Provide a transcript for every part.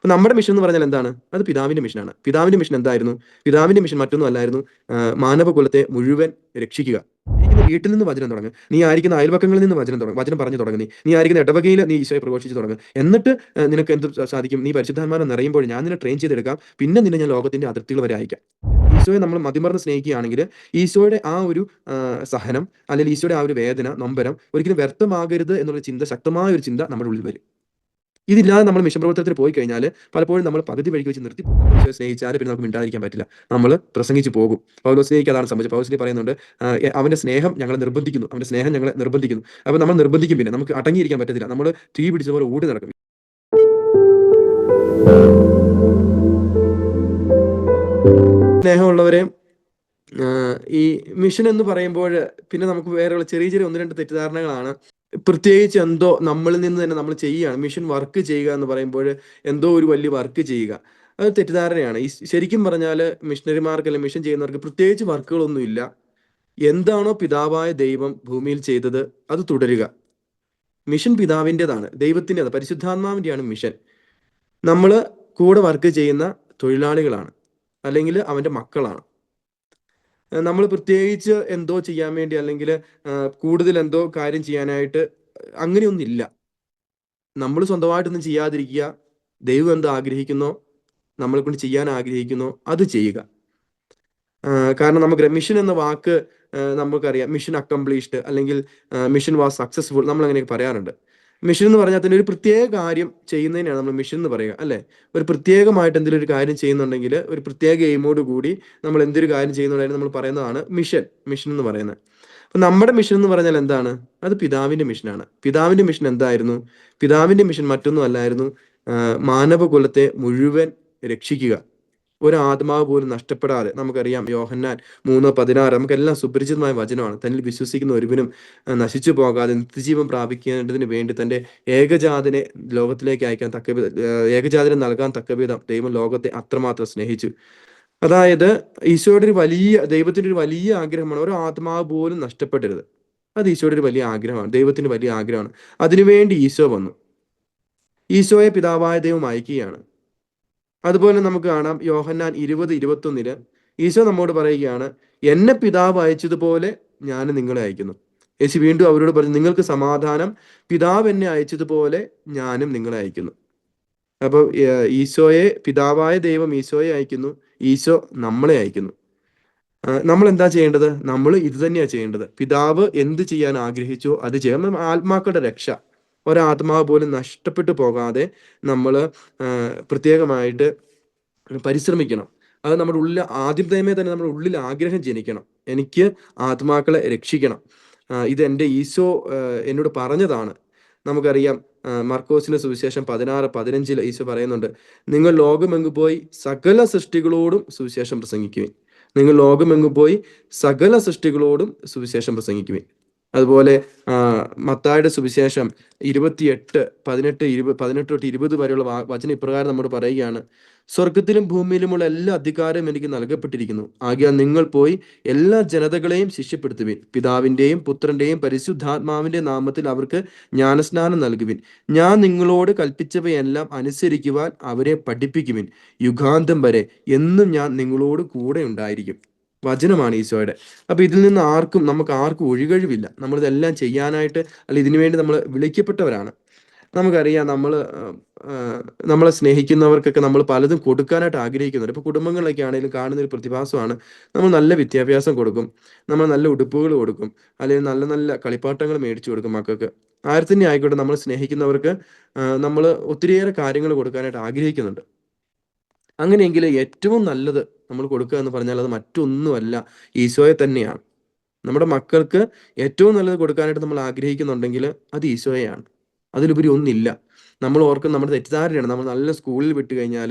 അപ്പൊ നമ്മുടെ മിഷൻ എന്ന് പറഞ്ഞാൽ എന്താണ്? അത് പിതാവിന്റെ മിഷനാണ്. പിതാവിന്റെ മിഷൻ എന്തായിരുന്നു? പിതാവിന്റെ മിഷൻ മറ്റൊന്നും അല്ലായിരുന്നു. മാനവകുലത്തെ മുഴുവൻ രക്ഷിക്കുക. ഇരിക്കുന്ന വീട്ടിൽ നിന്ന് വചനം തുടങ്ങ്. നീ ആയിരിക്കുന്ന അയൽപക്കങ്ങളിൽ നിന്ന് വചനം പറഞ്ഞു തുടങ്ങ് നീ. നീ ആയിരിക്കുന്ന ഇടവകയിൽ നീ ഈശോയെ പ്രഘോഷിച്ച് തുടങ്ങ്. എന്നിട്ട് നിനക്ക് എന്ത് സാധിക്കും? നീ പരിശുദ്ധാത്മാവിനെ നിറയുമ്പോൾ ഞാൻ നിന്നെ ട്രെയിൻ ചെയ്തെടുക്കാം. പിന്നെ നിന്നെ ഞാൻ ലോകത്തിന്റെ അതിർത്തികൾ വരെ അയക്കാം. ഈശോയെ നമ്മൾ മതിമറന്ന് സ്നേഹിക്കുകയാണെങ്കിൽ ഈശോയുടെ ആ ഒരു സഹനം അല്ലെങ്കിൽ ഈശോയുടെ ആ ഒരു വേദന, നൊമ്പരം ഒരിക്കലും വ്യർത്ഥമാകരുത് എന്നുള്ള ചിന്ത, ശക്തമായ ഒരു ചിന്ത നമ്മുടെ ഉള്ളിൽ വരും. ഇതില്ലാതെ നമ്മൾ മിഷൻ പ്രവർത്തനത്തിന് പോയി കഴിഞ്ഞാൽ പലപ്പോഴും നമ്മൾ പകുതി വഴിക്ക് വെച്ച് നിർത്തി പോകും. ഈശോയെ സ്നേഹിച്ചാൽ പിന്നെ നമുക്ക് മിണ്ടാതിരിക്കാൻ പറ്റില്ല. നമ്മൾ പ്രസംഗിച്ച് പോകും. പൗലോസ്ലീഹയ്ക്ക് അതാണ് സംഭവിച്ചത്. പൗലോസ്ലീഹ പറയുന്നുണ്ട്, അവന്റെ സ്നേഹം ഞങ്ങളെ നിർബന്ധിക്കുന്നു. അവന്റെ സ്നേഹം ഞങ്ങളെ നിർബന്ധിക്കുന്നു. അപ്പൊ നമ്മൾ നിർബന്ധിക്കും. പിന്നെ നമുക്ക് അടങ്ങിയിരിക്കാൻ പറ്റത്തില്ല. നമ്മൾ തീ പിടിച്ച പോലെ ഓടി നടക്കും. സ്നേഹമുള്ളവരെ, ഈ മിഷൻ എന്ന് പറയുമ്പോൾ പിന്നെ നമുക്ക് വേറെയുള്ള ചെറിയ ചെറിയ ഒന്ന് രണ്ട് തെറ്റിദ്ധാരണകളാണ്. പ്രത്യേകിച്ച് എന്തോ നമ്മളിൽ നിന്ന് തന്നെ നമ്മൾ ചെയ്യുകയാണ്. മിഷൻ വർക്ക് ചെയ്യുക എന്ന് പറയുമ്പോൾ എന്തോ ഒരു വലിയ വർക്ക് ചെയ്യുക. അത് തെറ്റിദ്ധാരണയാണ്. ഈ ശരിക്കും പറഞ്ഞാൽ മിഷണറിമാർക്ക് അല്ലെങ്കിൽ മിഷൻ ചെയ്യുന്നവർക്ക് പ്രത്യേകിച്ച് വർക്കുകളൊന്നും ഇല്ല. എന്താണോ പിതാവായ ദൈവം ഭൂമിയിൽ ചെയ്തത് അത് തുടരുക. മിഷൻ പിതാവിൻ്റെതാണ്, ദൈവത്തിൻ്റെതാണ്, പരിശുദ്ധാത്മാവിൻ്റെയാണ് മിഷൻ. നമ്മൾ കൂടെ വർക്ക് ചെയ്യുന്ന തൊഴിലാളികളാണ്, അല്ലെങ്കിൽ അവൻ്റെ മക്കളാണ്. നമ്മൾ പ്രത്യേകിച്ച് എന്തോ ചെയ്യാൻ വേണ്ടി അല്ലെങ്കിൽ കൂടുതൽ എന്തോ കാര്യം ചെയ്യാനായിട്ട് അങ്ങനെയൊന്നില്ല. നമ്മൾ സ്വന്തമായിട്ടൊന്നും ചെയ്യാതിരിക്കുക. ദൈവം എന്ത് ആഗ്രഹിക്കുന്നോ, നമ്മളെ കൊണ്ട് ചെയ്യാൻ ആഗ്രഹിക്കുന്നോ അത് ചെയ്യുക. കാരണം നമുക്ക് മിഷൻ എന്ന വാക്ക് നമുക്കറിയാം. മിഷൻ അക്കംപ്ലീഷ്ഡ് അല്ലെങ്കിൽ മിഷൻ വാസ് സക്സസ്ഫുൾ, നമ്മൾ അങ്ങനെയൊക്കെ പറയാറുണ്ട്. മിഷൻ എന്ന് പറഞ്ഞാൽ തന്നെ ഒരു പ്രത്യേക കാര്യം ചെയ്യുന്നതിനാണ് നമ്മൾ മിഷൻ എന്ന് പറയുക, അല്ലേ? ഒരു പ്രത്യേകമായിട്ട് എന്തെങ്കിലും ഒരു കാര്യം ചെയ്യുന്നുണ്ടെങ്കിൽ ഒരു പ്രത്യേക എയിമോട് കൂടി നമ്മൾ എന്തൊരു കാര്യം ചെയ്യുന്നുണ്ടെങ്കിൽ നമ്മൾ പറയുന്നതാണ് മിഷൻ എന്ന് പറയുന്നത്. അപ്പൊ നമ്മുടെ മിഷൻ എന്ന് പറഞ്ഞാൽ എന്താണ്? അത് പിതാവിന്റെ മിഷനാണ്. പിതാവിന്റെ മിഷൻ എന്തായിരുന്നു? പിതാവിന്റെ മിഷൻ മറ്റൊന്നും അല്ലായിരുന്നു. മാനവകുലത്തെ മുഴുവൻ രക്ഷിക്കുക. ഒരു ആത്മാവ് പോലും നഷ്ടപ്പെടാതെ. നമുക്കറിയാം യോഹന്നാൻ 3:16 നമുക്കെല്ലാം സുപരിചിതമായ വചനമാണ്. തന്നിൽ വിശ്വസിക്കുന്ന ഒരുവനും നശിച്ചു പോകാതെ നിത്യജീവൻ പ്രാപിക്കേണ്ടതിന് വേണ്ടി തന്റെ ഏകജാതനെ ലോകത്തിലേക്ക് അയക്കാൻ ഏകജാതനെ നൽകാൻ തക്കവിധം ദൈവം ലോകത്തെ അത്രമാത്രം സ്നേഹിച്ചു. അതായത് ഈശോയുടെ ദൈവത്തിന്റെ ഒരു വലിയ ആഗ്രഹമാണ് ഒരു ആത്മാവ് പോലും നഷ്ടപ്പെടരുത്. അത് ഈശോയുടെ ഒരു വലിയ ആഗ്രഹമാണ്, ദൈവത്തിന്റെ വലിയ ആഗ്രഹമാണ്. അതിനുവേണ്ടി ഈശോ വന്നു. ഈശോയെ പിതാവായ ദൈവം അയക്കുകയാണ്. അതുപോലെ നമുക്ക് കാണാം യോഹന്നാൻ 20:21 ഈശോ നമ്മോട് പറയുകയാണ്, എന്നെ പിതാവ് അയച്ചതുപോലെ ഞാൻ നിങ്ങളെ അയക്കുന്നു. യേശു വീണ്ടും അവരോട് പറഞ്ഞു, നിങ്ങൾക്ക് സമാധാനം, പിതാവ് എന്നെ അയച്ചതുപോലെ ഞാനും നിങ്ങളെ അയക്കുന്നു. അപ്പോൾ പിതാവായ ദൈവം ഈശോയെ അയക്കുന്നു, ഈശോ നമ്മളെ അയക്കുന്നു. നമ്മൾ എന്താ ചെയ്യേണ്ടത്? നമ്മൾ ഇത് തന്നെയാണ് ചെയ്യേണ്ടത്. പിതാവ് എന്ത് ചെയ്യാൻ ആഗ്രഹിച്ചോ അത് ചെയ്യാം. ആത്മാക്കളുടെ രക്ഷ, ഒരാത്മാവ് പോലും നഷ്ടപ്പെട്ടു പോകാതെ നമ്മൾ പ്രത്യേകമായിട്ട് പരിശ്രമിക്കണം. അത് നമ്മുടെ ഉള്ളിൽ ആദ്യമേ തന്നെ നമ്മുടെ ഉള്ളിൽ ആഗ്രഹം ജനിക്കണം. എനിക്ക് ആത്മാക്കളെ രക്ഷിക്കണം. ഇത് എൻ്റെ ഈശോ എന്നോട് പറഞ്ഞതാണ്. നമുക്കറിയാം മർക്കോസിന്റെ സുവിശേഷം 16:15 ഈശോ പറയുന്നുണ്ട്, നിങ്ങൾ ലോകമെങ്ങു പോയി സകല സൃഷ്ടികളോടും സുവിശേഷം പ്രസംഗിക്കുവിൻ. നിങ്ങൾ ലോകമെങ്ങു പോയി സകല സൃഷ്ടികളോടും സുവിശേഷം പ്രസംഗിക്കുവിൻ. അതുപോലെ മത്തായിയുടെ സുവിശേഷം 28:18-20 വരെയുള്ള വചനം ഇപ്രകാരം നമ്മോട് പറയുകയാണ്, സ്വർഗത്തിലും ഭൂമിയിലുമുള്ള എല്ലാ അധികാരവും എനിക്ക് നൽകപ്പെട്ടിരിക്കുന്നു. ആകയാൽ നിങ്ങൾ പോയി എല്ലാ ജനതകളെയും ശിഷ്യപ്പെടുത്തുവിൻ. പിതാവിന്റെയും പുത്രന്റെയും പരിശുദ്ധാത്മാവിന്റെ നാമത്തിൽ അവർക്ക് ജ്ഞാനസ്നാനം നൽകുവിൻ. ഞാൻ നിങ്ങളോട് കൽപ്പിച്ചവയെല്ലാം അനുസരിക്കുവാൻ അവരെ പഠിപ്പിക്കുവിൻ. യുഗാന്തം വരെ എന്നും ഞാൻ നിങ്ങളോട് കൂടെ ഉണ്ടായിരിക്കും. വചനമാണ് ഈശോയുടെ. അപ്പൊ ഇതിൽ നിന്ന് നമുക്ക് ആർക്കും ഒഴികഴിവില്ല. നമ്മളിതെല്ലാം ചെയ്യാനായിട്ട് അല്ല, ഇതിനു വേണ്ടി നമ്മൾ വിളിക്കപ്പെട്ടവരാണ്. നമുക്കറിയാം നമ്മളെ സ്നേഹിക്കുന്നവർക്കൊക്കെ നമ്മൾ പലതും കൊടുക്കാനായിട്ട് ആഗ്രഹിക്കുന്നുണ്ട്. ഇപ്പൊ കുടുംബങ്ങളിലൊക്കെ ആണെങ്കിലും കാണുന്ന ഒരു പ്രതിഭാസമാണ്, നമ്മൾ നല്ല വിദ്യാഭ്യാസം കൊടുക്കും, നമ്മൾ നല്ല ഉടുപ്പുകൾ കൊടുക്കും, അല്ലെങ്കിൽ നല്ല നല്ല കളിപ്പാട്ടങ്ങൾ മേടിച്ചു കൊടുക്കും മക്കൾക്ക്. ആര് തന്നെ ആയിക്കോട്ടെ, നമ്മൾ സ്നേഹിക്കുന്നവർക്ക് നമ്മൾ ഒത്തിരിയേറെ കാര്യങ്ങൾ കൊടുക്കാനായിട്ട് ആഗ്രഹിക്കുന്നുണ്ട്. അങ്ങനെയെങ്കിൽ ഏറ്റവും നല്ലത് നമ്മൾ കൊടുക്കുക എന്ന് പറഞ്ഞാൽ അത് മറ്റൊന്നുമല്ല, ഈശോയെ തന്നെയാണ്. നമ്മുടെ മക്കൾക്ക് ഏറ്റവും നല്ലത് കൊടുക്കാനായിട്ട് നമ്മൾ ആഗ്രഹിക്കുന്നുണ്ടെങ്കിൽ അത് ഈശോയെയാണ്. അതിലുപരി ഒന്നില്ല. നമ്മൾ ഓർക്കും നമ്മുടെ തെറ്റിദ്ധാരണയാണ്, നമ്മൾ നല്ല സ്കൂളിൽ വിട്ട് കഴിഞ്ഞാൽ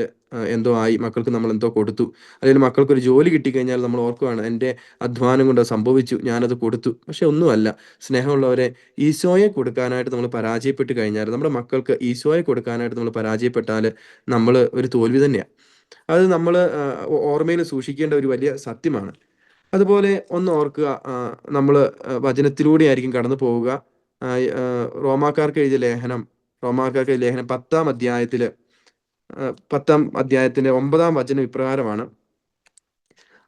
എന്തോ ആയി, മക്കൾക്ക് നമ്മൾ എന്തോ കൊടുത്തു, അല്ലെങ്കിൽ മക്കൾക്കൊരു ജോലി കിട്ടിക്കഴിഞ്ഞാൽ നമ്മൾ ഓർക്കുവാണ് എൻ്റെ അധ്വാനം കൊണ്ട് സംഭവിച്ചു, ഞാനത് കൊടുത്തു. പക്ഷെ ഒന്നുമല്ല. സ്നേഹമുള്ളവരെ, ഈശോയെ കൊടുക്കാനായിട്ട് നമ്മൾ പരാജയപ്പെട്ട് കഴിഞ്ഞാൽ, നമ്മുടെ മക്കൾക്ക് ഈശോയെ കൊടുക്കാനായിട്ട് നമ്മൾ പരാജയപ്പെട്ടാൽ നമ്മൾ ഒരു തോൽവി തന്നെയാണ്. അത് നമ്മൾ ഓർമ്മയിൽ സൂക്ഷിക്കേണ്ട ഒരു വലിയ സത്യമാണ്. അതുപോലെ ഒന്ന് ഓർക്കുക, നമ്മൾ വചനത്തിലൂടെ ആയിരിക്കും കടന്നു പോവുക. റോമാക്കാർക്ക് എഴുതിയ ലേഖനം 10-ാം അധ്യായത്തിൽ 10-ാം അധ്യായത്തിന്റെ 9-ാം വചനം ഇപ്രകാരമാണ്: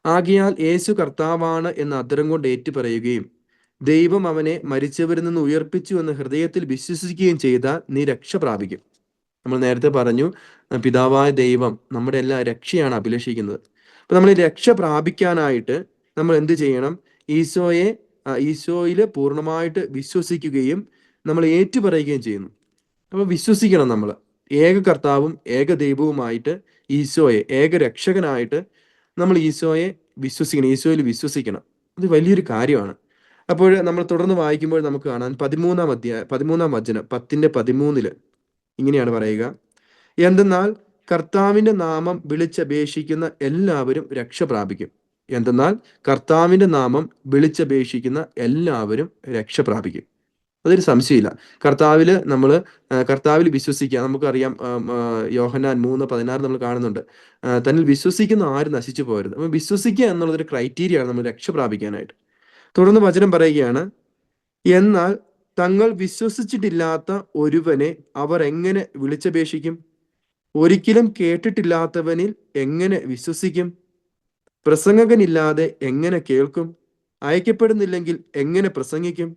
ആകയാൽ യേശു കർത്താവാണ് എന്ന് അധരം കൊണ്ട് ഏറ്റുപറയുകയും ദൈവം അവനെ മരിച്ചവരിൽ നിന്ന് ഉയർപ്പിച്ചു എന്ന് ഹൃദയത്തിൽ വിശ്വസിക്കുകയും ചെയ്താൽ നീ രക്ഷ പ്രാപിക്കും. നമ്മൾ നേരത്തെ പറഞ്ഞു, പിതാവായ ദൈവം നമ്മുടെ എല്ലാ രക്ഷയാണ് അഭിലഷിക്കുന്നത്. അപ്പൊ നമ്മൾ ഈ രക്ഷ പ്രാപിക്കാനായിട്ട് നമ്മൾ എന്ത് ചെയ്യണം? ഈശോയിൽ പൂർണ്ണമായിട്ട് വിശ്വസിക്കുകയും നമ്മൾ ഏറ്റുപറയുകയും ചെയ്യുന്നു. അപ്പൊ വിശ്വസിക്കണം, നമ്മൾ ഏക കർത്താവും ഏക ദൈവവുമായിട്ട് ഈശോയെ, ഏക രക്ഷകനായിട്ട് നമ്മൾ ഈശോയെ വിശ്വസിക്കണം, ഈശോയിൽ വിശ്വസിക്കണം. അത് വലിയൊരു കാര്യമാണ്. അപ്പോൾ നമ്മൾ തുടർന്ന് വായിക്കുമ്പോൾ നമുക്ക് കാണാൻ 13-ാം വചനം 10-13 ഇങ്ങനെയാണ് പറയുക: എന്തെന്നാൽ കർത്താവിന്റെ നാമം വിളിച്ചപേക്ഷിക്കുന്ന എല്ലാവരും രക്ഷ പ്രാപിക്കും. എന്തെന്നാൽ കർത്താവിന്റെ നാമം വിളിച്ചപേക്ഷിക്കുന്ന എല്ലാവരും രക്ഷ പ്രാപിക്കും. അതൊരു സംശയമില്ല. കർത്താവിൽ വിശ്വസിക്കുക. നമുക്കറിയാം, യോഹന്നാൻ 3:16 നമ്മൾ കാണുന്നുണ്ട്, തന്നിൽ വിശ്വസിക്കുന്ന ആരും നശിച്ചു പോകരുത്. അപ്പൊ വിശ്വസിക്കുക എന്നുള്ളതൊരു ക്രൈറ്റീരിയ ആണ് നമ്മൾ രക്ഷ പ്രാപിക്കാനായിട്ട്. തുടർന്ന് വചനം പറയുകയാണ്: എന്നാൽ തങ്ങൾ വിശ്വസിച്ചിട്ടില്ലാത്ത ഒരുവനെ അവർ എങ്ങനെ വിളിച്ചപേക്ഷിക്കും? ഒരിക്കലും കേട്ടിട്ടില്ലാത്തവനിൽ എങ്ങനെ വിശ്വസിക്കും? പ്രസംഗകനില്ലാതെ എങ്ങനെ കേൾക്കും? അയക്കപ്പെടുന്നില്ലെങ്കിൽ എങ്ങനെ പ്രസംഗിക്കും?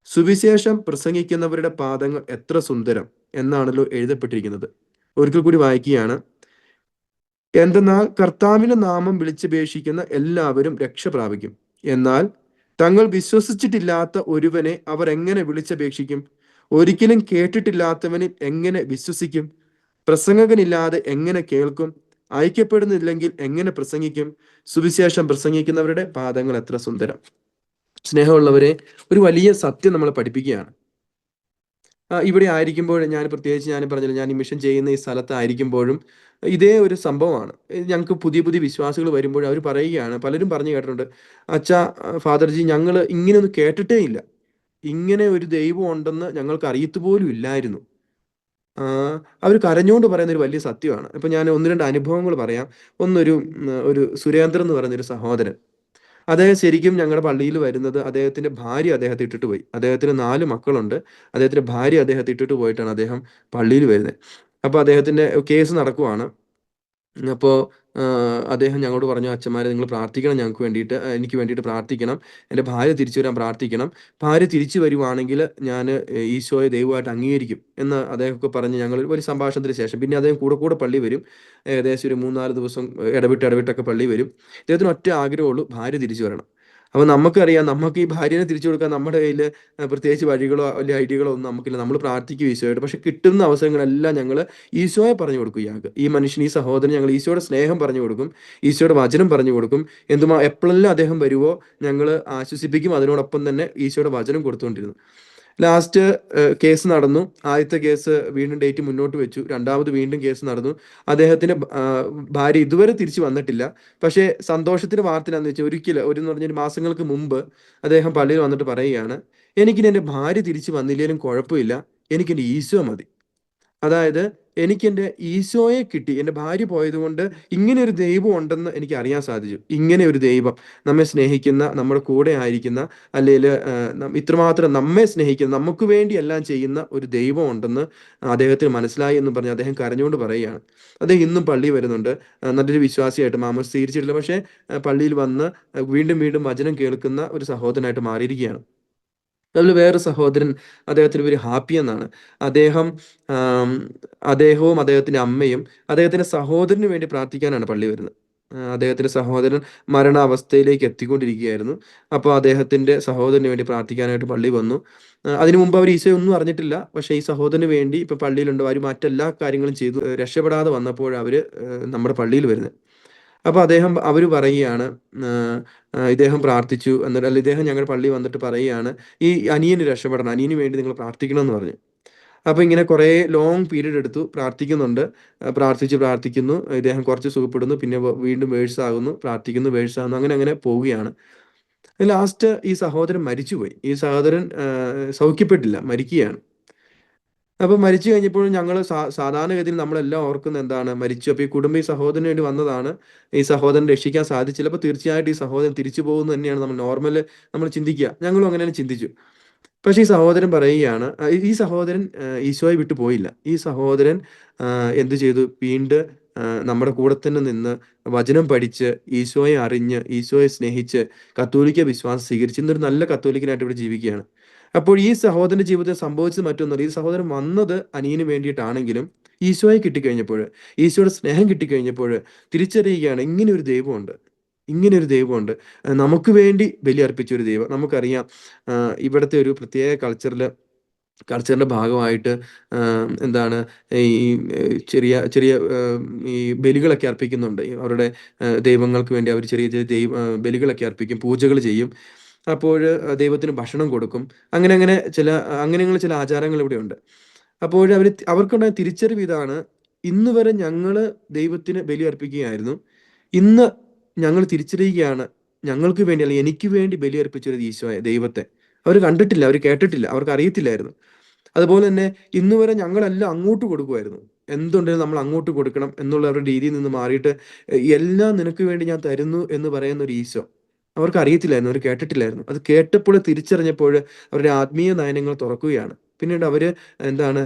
സുവിശേഷം പ്രസംഗിക്കുന്നവരുടെ പാദങ്ങൾ എത്ര സുന്ദരം എന്നാണല്ലോ എഴുതപ്പെട്ടിരിക്കുന്നത്. ഒരിക്കൽ കൂടി വായിക്കുകയാണ്: എന്തെന്നാൽ കർത്താവിന്റെ നാമം വിളിച്ചപേക്ഷിക്കുന്ന എല്ലാവരും രക്ഷ പ്രാപിക്കും. എന്നാൽ തങ്ങൾ വിശ്വസിച്ചിട്ടില്ലാത്ത ഒരുവനെ അവർ എങ്ങനെ വിളിച്ചപേക്ഷിക്കും? ഒരിക്കലും കേട്ടിട്ടില്ലാത്തവനിൽ എങ്ങനെ വിശ്വസിക്കും? പ്രസംഗകനില്ലാതെ എങ്ങനെ കേൾക്കും? അയക്കപ്പെടുന്നില്ലെങ്കിൽ എങ്ങനെ പ്രസംഗിക്കും? സുവിശേഷം പ്രസംഗിക്കുന്നവരുടെ പാദങ്ങൾ എത്ര സുന്ദരം. സ്നേഹമുള്ളവരെ, ഒരു വലിയ സത്യം നമ്മൾ പഠിപ്പിക്കുകയാണ്. ഇവിടെ ആയിരിക്കുമ്പോൾ ഞാൻ പറഞ്ഞില്ല, ഞാൻ ഈ മിഷൻ ചെയ്യുന്ന ഈ സ്ഥലത്തായിരിക്കുമ്പോഴും ഇതേ ഒരു സംഭവമാണ്. ഞങ്ങൾക്ക് പുതിയ പുതിയ വിശ്വാസികൾ വരുമ്പോൾ അവർ പറയുകയാണ്, പലരും പറഞ്ഞു കേട്ടിട്ടുണ്ട്, അച്ഛാ, ഫാദർജി, ഞങ്ങൾ ഇങ്ങനെയൊന്നും കേട്ടിട്ടേ ഇല്ല, ഇങ്ങനെ ഒരു ദൈവം ഉണ്ടെന്ന് ഞങ്ങൾക്ക് അറിയത്തുപോലും ഇല്ലായിരുന്നു. അവർ കരഞ്ഞുകൊണ്ട് പറയുന്ന ഒരു വലിയ സത്യമാണ്. ഇപ്പൊ ഞാൻ 1-2 അനുഭവങ്ങൾ പറയാം. ഒരു സുരേന്ദ്രൻ എന്ന് പറയുന്നൊരു സഹോദരൻ, അദ്ദേഹം ശരിക്കും ഞങ്ങളുടെ പള്ളിയിൽ വരുന്നത്, അദ്ദേഹത്തിന്റെ ഭാര്യ അദ്ദേഹത്തെ ഇട്ടിട്ട് പോയി. അദ്ദേഹത്തിന് 4 മക്കളുണ്ട്. അദ്ദേഹത്തിന്റെ ഭാര്യ അദ്ദേഹത്തെ ഇട്ടിട്ട് പോയിട്ടാണ് അദ്ദേഹം പള്ളിയിൽ വരുന്നത്. അപ്പൊ അദ്ദേഹത്തിന്റെ കേസ് നടക്കുവാണ്. അപ്പോൾ അദ്ദേഹം ഞങ്ങളോട് പറഞ്ഞു, അച്ഛന്മാരെ നിങ്ങൾ പ്രാർത്ഥിക്കണം, എനിക്ക് വേണ്ടിയിട്ട് പ്രാർത്ഥിക്കണം, എൻ്റെ ഭാര്യ തിരിച്ചു വരാൻ പ്രാർത്ഥിക്കണം, ഭാര്യ തിരിച്ചു വരുവാണെങ്കിൽ ഞാൻ ഈശോയെ ദൈവമായിട്ട് അംഗീകരിക്കും എന്ന് അദ്ദേഹമൊക്കെ പറഞ്ഞ് ഞങ്ങൾ ഒരു സംഭാഷണത്തിന് ശേഷം, പിന്നെ അദ്ദേഹം കൂടെ പള്ളി വരും. ഏകദേശം ഒരു 3-4 ദിവസം ഇടവിട്ടൊക്കെ പള്ളി വരും. അദ്ദേഹത്തിന് ഒറ്റ ആഗ്രഹമുള്ളൂ, ഭാര്യ തിരിച്ചു വരണം. അപ്പൊ നമുക്കറിയാം, നമുക്ക് ഈ ഭാര്യനെ തിരിച്ചു കൊടുക്കാൻ നമ്മുടെ കയ്യിൽ പ്രത്യേകിച്ച് വഴികളോ വലിയ ഐഡിയകളോ ഒന്നും നമുക്കില്ല. നമ്മൾ പ്രാർത്ഥിക്കും ഈശോയോട്. പക്ഷെ കിട്ടുന്ന അവസരങ്ങളെല്ലാം ഞങ്ങൾ ഈശോയെ പറഞ്ഞു കൊടുക്കും. ഈ മനുഷ്യൻ, ഈ സഹോദരൻ, ഞങ്ങൾ ഈശോയുടെ സ്നേഹം പറഞ്ഞു കൊടുക്കും, ഈശോയുടെ വചനം പറഞ്ഞു കൊടുക്കും. എപ്പോഴെല്ലാം അദ്ദേഹം വരുവോ ഞങ്ങൾ ആശ്വസിപ്പിക്കും. അതിനോടൊപ്പം തന്നെ ഈശോയുടെ വചനം കൊടുത്തുകൊണ്ടിരുന്നു. ലാസ്റ്റ് കേസ് നടന്നു. ആദ്യത്തെ കേസ് വീണ്ടും ഡേറ്റ് മുന്നോട്ട് വെച്ചു. രണ്ടാമത് വീണ്ടും കേസ് നടന്നു. അദ്ദേഹത്തിന്റെ ഭാര്യ ഇതുവരെ തിരിച്ചു വന്നിട്ടില്ല. പക്ഷേ സന്തോഷത്തിന്റെ വാർത്ത എന്താണെന്ന് വെച്ചാൽ, ഒരു മാസങ്ങൾക്ക് മുമ്പ് അദ്ദേഹം പള്ളിയിൽ വന്നിട്ട് പറയുകയാണ്, എനിക്കിനി എൻ്റെ ഭാര്യ തിരിച്ചു വന്നില്ലെങ്കിലും കുഴപ്പമില്ല, എനിക്കെൻ്റെ ഈശോ മതി. അതായത് എനിക്ക് എൻ്റെ ഈശോയെ കിട്ടി. എൻ്റെ ഭാര്യ പോയതുകൊണ്ട് ഇങ്ങനെ ഒരു ദൈവം ഉണ്ടെന്ന് എനിക്ക് അറിയാൻ സാധിച്ചു. ഇങ്ങനെ ഒരു ദൈവം നമ്മെ സ്നേഹിക്കുന്ന, നമ്മുടെ കൂടെ ആയിരിക്കുന്ന, അല്ലെങ്കിൽ ഇത്രമാത്രം നമ്മെ സ്നേഹിക്കുന്ന, നമുക്ക് വേണ്ടി എല്ലാം ചെയ്യുന്ന ഒരു ദൈവം ഉണ്ടെന്ന് അദ്ദേഹത്തിന് മനസ്സിലായി എന്ന് പറഞ്ഞ് അദ്ദേഹം കരഞ്ഞുകൊണ്ട് പറയുകയാണ്. അദ്ദേഹം ഇന്നും പള്ളി വരുന്നുണ്ട്. നല്ലൊരു വിശ്വാസിയായിട്ട്, മാമോസ് സ്വീകരിച്ചിട്ടില്ല, പക്ഷേ പള്ളിയിൽ വന്ന് വീണ്ടും വചനം കേൾക്കുന്ന ഒരു സഹോദരനായിട്ട് മാറിയിരിക്കുകയാണ്. അതിൽ വേറെ സഹോദരൻ, അദ്ദേഹത്തിന് പേര് ഹാപ്പി എന്നാണ്. അദ്ദേഹവും അദ്ദേഹത്തിന്റെ അമ്മയും അദ്ദേഹത്തിന്റെ സഹോദരന് വേണ്ടി പ്രാർത്ഥിക്കാനാണ് പള്ളി വരുന്നത്. അദ്ദേഹത്തിന്റെ സഹോദരൻ മരണാവസ്ഥയിലേക്ക് എത്തിക്കൊണ്ടിരിക്കുകയായിരുന്നു. അപ്പോൾ അദ്ദേഹത്തിന്റെ സഹോദരന് വേണ്ടി പ്രാർത്ഥിക്കാനായിട്ട് പള്ളി വന്നു. അതിനു മുമ്പ് അവർ ഈശോയെ ഒന്നും അറിഞ്ഞിട്ടില്ല. പക്ഷേ ഈ സഹോദരന് വേണ്ടി ഇപ്പൊ പള്ളിയിലുണ്ട്. അവർ മറ്റെല്ലാ കാര്യങ്ങളും ചെയ്തു. രക്ഷപ്പെടാതെ വന്നപ്പോൾ അവര് നമ്മുടെ പള്ളിയിൽ വരുന്നത്. അപ്പൊ അവര് പറയുകയാണ്, ഇദ്ദേഹം പ്രാർത്ഥിച്ചു എന്നിട്ട്, അല്ല, ഇദ്ദേഹം ഞങ്ങളുടെ പള്ളി വന്നിട്ട് പറയുകയാണ്, ഈ അനിയന് രക്ഷപ്പെടണം, അനിയന് വേണ്ടി നിങ്ങൾ പ്രാർത്ഥിക്കണം എന്ന് പറഞ്ഞു. അപ്പൊ ഇങ്ങനെ കുറെ ലോങ് പീരീഡ് എടുത്തു. പ്രാർത്ഥിക്കുന്നുണ്ട്. പ്രാർത്ഥിക്കുന്നു. ഇദ്ദേഹം കുറച്ച് സുഖപ്പെടുന്നു, പിന്നെ വീണ്ടും വേഴ്സ് ആകുന്നു, പ്രാർത്ഥിക്കുന്നു, വേഴ്സ് ആകുന്നു, അങ്ങനെ പോവുകയാണ്. ലാസ്റ്റ് ഈ സഹോദരൻ മരിച്ചുപോയി. ഈ സഹോദരൻ സൗഖ്യപ്പെട്ടില്ല, മരിക്കുകയാണ്. അപ്പൊ മരിച്ചു കഴിഞ്ഞപ്പോൾ ഞങ്ങൾ സാധാരണഗതിയിൽ നമ്മളെല്ലാം ഓർക്കുന്ന എന്താണ്, മരിച്ചു. അപ്പൊ ഈ കുടുംബം ഈ സഹോദരന് വേണ്ടി വന്നതാണ്. ഈ സഹോദരൻ രക്ഷിക്കാൻ സാധിച്ചില്ല. അപ്പൊ തീർച്ചയായിട്ടും ഈ സഹോദരൻ തിരിച്ചു പോകുന്നു തന്നെയാണ് നമ്മൾ ചിന്തിക്കുക. ഞങ്ങളും അങ്ങനെയാണ് ചിന്തിച്ചു. പക്ഷേ ഈ സഹോദരൻ പറയുകയാണ്, ഈ സഹോദരൻ ഈശോയെ വിട്ടു പോയില്ല. ഈ സഹോദരൻ എന്ത് ചെയ്തു? വീണ്ടും നമ്മുടെ കൂടെ തന്നെ നിന്ന് വചനം പഠിച്ച്, ഈശോയെ അറിഞ്ഞ്, ഈശോയെ സ്നേഹിച്ച്, കത്തോലിക്ക വിശ്വാസം സ്വീകരിച്ച് ഇന്നൊരു നല്ല കത്തോലിക്കനായിട്ട് ഇവിടെ ജീവിക്കുകയാണ്. അപ്പോൾ ഈ സഹോദരന്റെ ജീവിതത്തിൽ സംഭവിച്ചത് മറ്റൊന്നുമല്ല. ഈ സഹോദരൻ വന്നത് അനിയന് വേണ്ടിയിട്ടാണെങ്കിലും ഈശോയെ കിട്ടിക്കഴിഞ്ഞപ്പോൾ, ഈശോയുടെ സ്നേഹം കിട്ടിക്കഴിഞ്ഞപ്പോൾ തിരിച്ചറിയുകയാണ്, ഇങ്ങനെയൊരു ദൈവമുണ്ട്. ഇങ്ങനെയൊരു ദൈവമുണ്ട്. നമുക്ക് വേണ്ടി ബലിയർപ്പിച്ച ഒരു ദൈവം. നമുക്കറിയാം, ഇവിടുത്തെ ഒരു പ്രത്യേക കൾച്ചറിന്റെ ഭാഗമായിട്ട് എന്താണ് ഈ ചെറിയ ചെറിയ ഈ ബലികളൊക്കെ അർപ്പിക്കുന്നുണ്ട്. ഈ അവരുടെ ദൈവങ്ങൾക്ക് വേണ്ടി അവർ ചെറിയ ചെറിയ ബലികളൊക്കെ അർപ്പിക്കും, പൂജകൾ ചെയ്യും. അപ്പോഴ് ദൈവത്തിന് ഭക്ഷണം കൊടുക്കും. അങ്ങനെ അങ്ങനെ അങ്ങനെയുള്ള ചില ആചാരങ്ങൾ ഇവിടെയുണ്ട്. അപ്പോഴ് അവർക്കുണ്ടായ തിരിച്ചറിവ് ഇതാണ്: ഇന്ന് വരെ ഞങ്ങള് ദൈവത്തിന് ബലി അർപ്പിക്കുകയായിരുന്നു. ഇന്ന് ഞങ്ങൾ തിരിച്ചറിയുകയാണ്, ഞങ്ങൾക്ക് വേണ്ടി, അല്ലെങ്കിൽ എനിക്ക് വേണ്ടി ബലിയർപ്പിച്ച ഒരു ദൈവത്തെ അവർ കണ്ടിട്ടില്ല, അവർ കേട്ടിട്ടില്ല, അവർക്ക് അറിയത്തില്ലായിരുന്നു. അതുപോലെ തന്നെ ഇന്ന് വരെ ഞങ്ങളെല്ലാം അങ്ങോട്ട് കൊടുക്കുമായിരുന്നു. എന്തുണ്ടെങ്കിലും നമ്മൾ അങ്ങോട്ട് കൊടുക്കണം എന്നുള്ള അവരുടെ രീതിയിൽ നിന്ന് മാറിയിട്ട്, എല്ലാം നിനക്ക് വേണ്ടി ഞാൻ തരുന്നു എന്ന് പറയുന്ന ഒരു ഈശോ അവർക്ക് അറിയത്തില്ലായിരുന്നു, അവർ കേട്ടിട്ടില്ലായിരുന്നു. അത് കേട്ടപ്പോൾ തിരിച്ചറിഞ്ഞപ്പോൾ അവരുടെ ആത്മീയ നയനങ്ങൾ തുറക്കുകയാണ്. പിന്നീട് അവര് എന്താണ്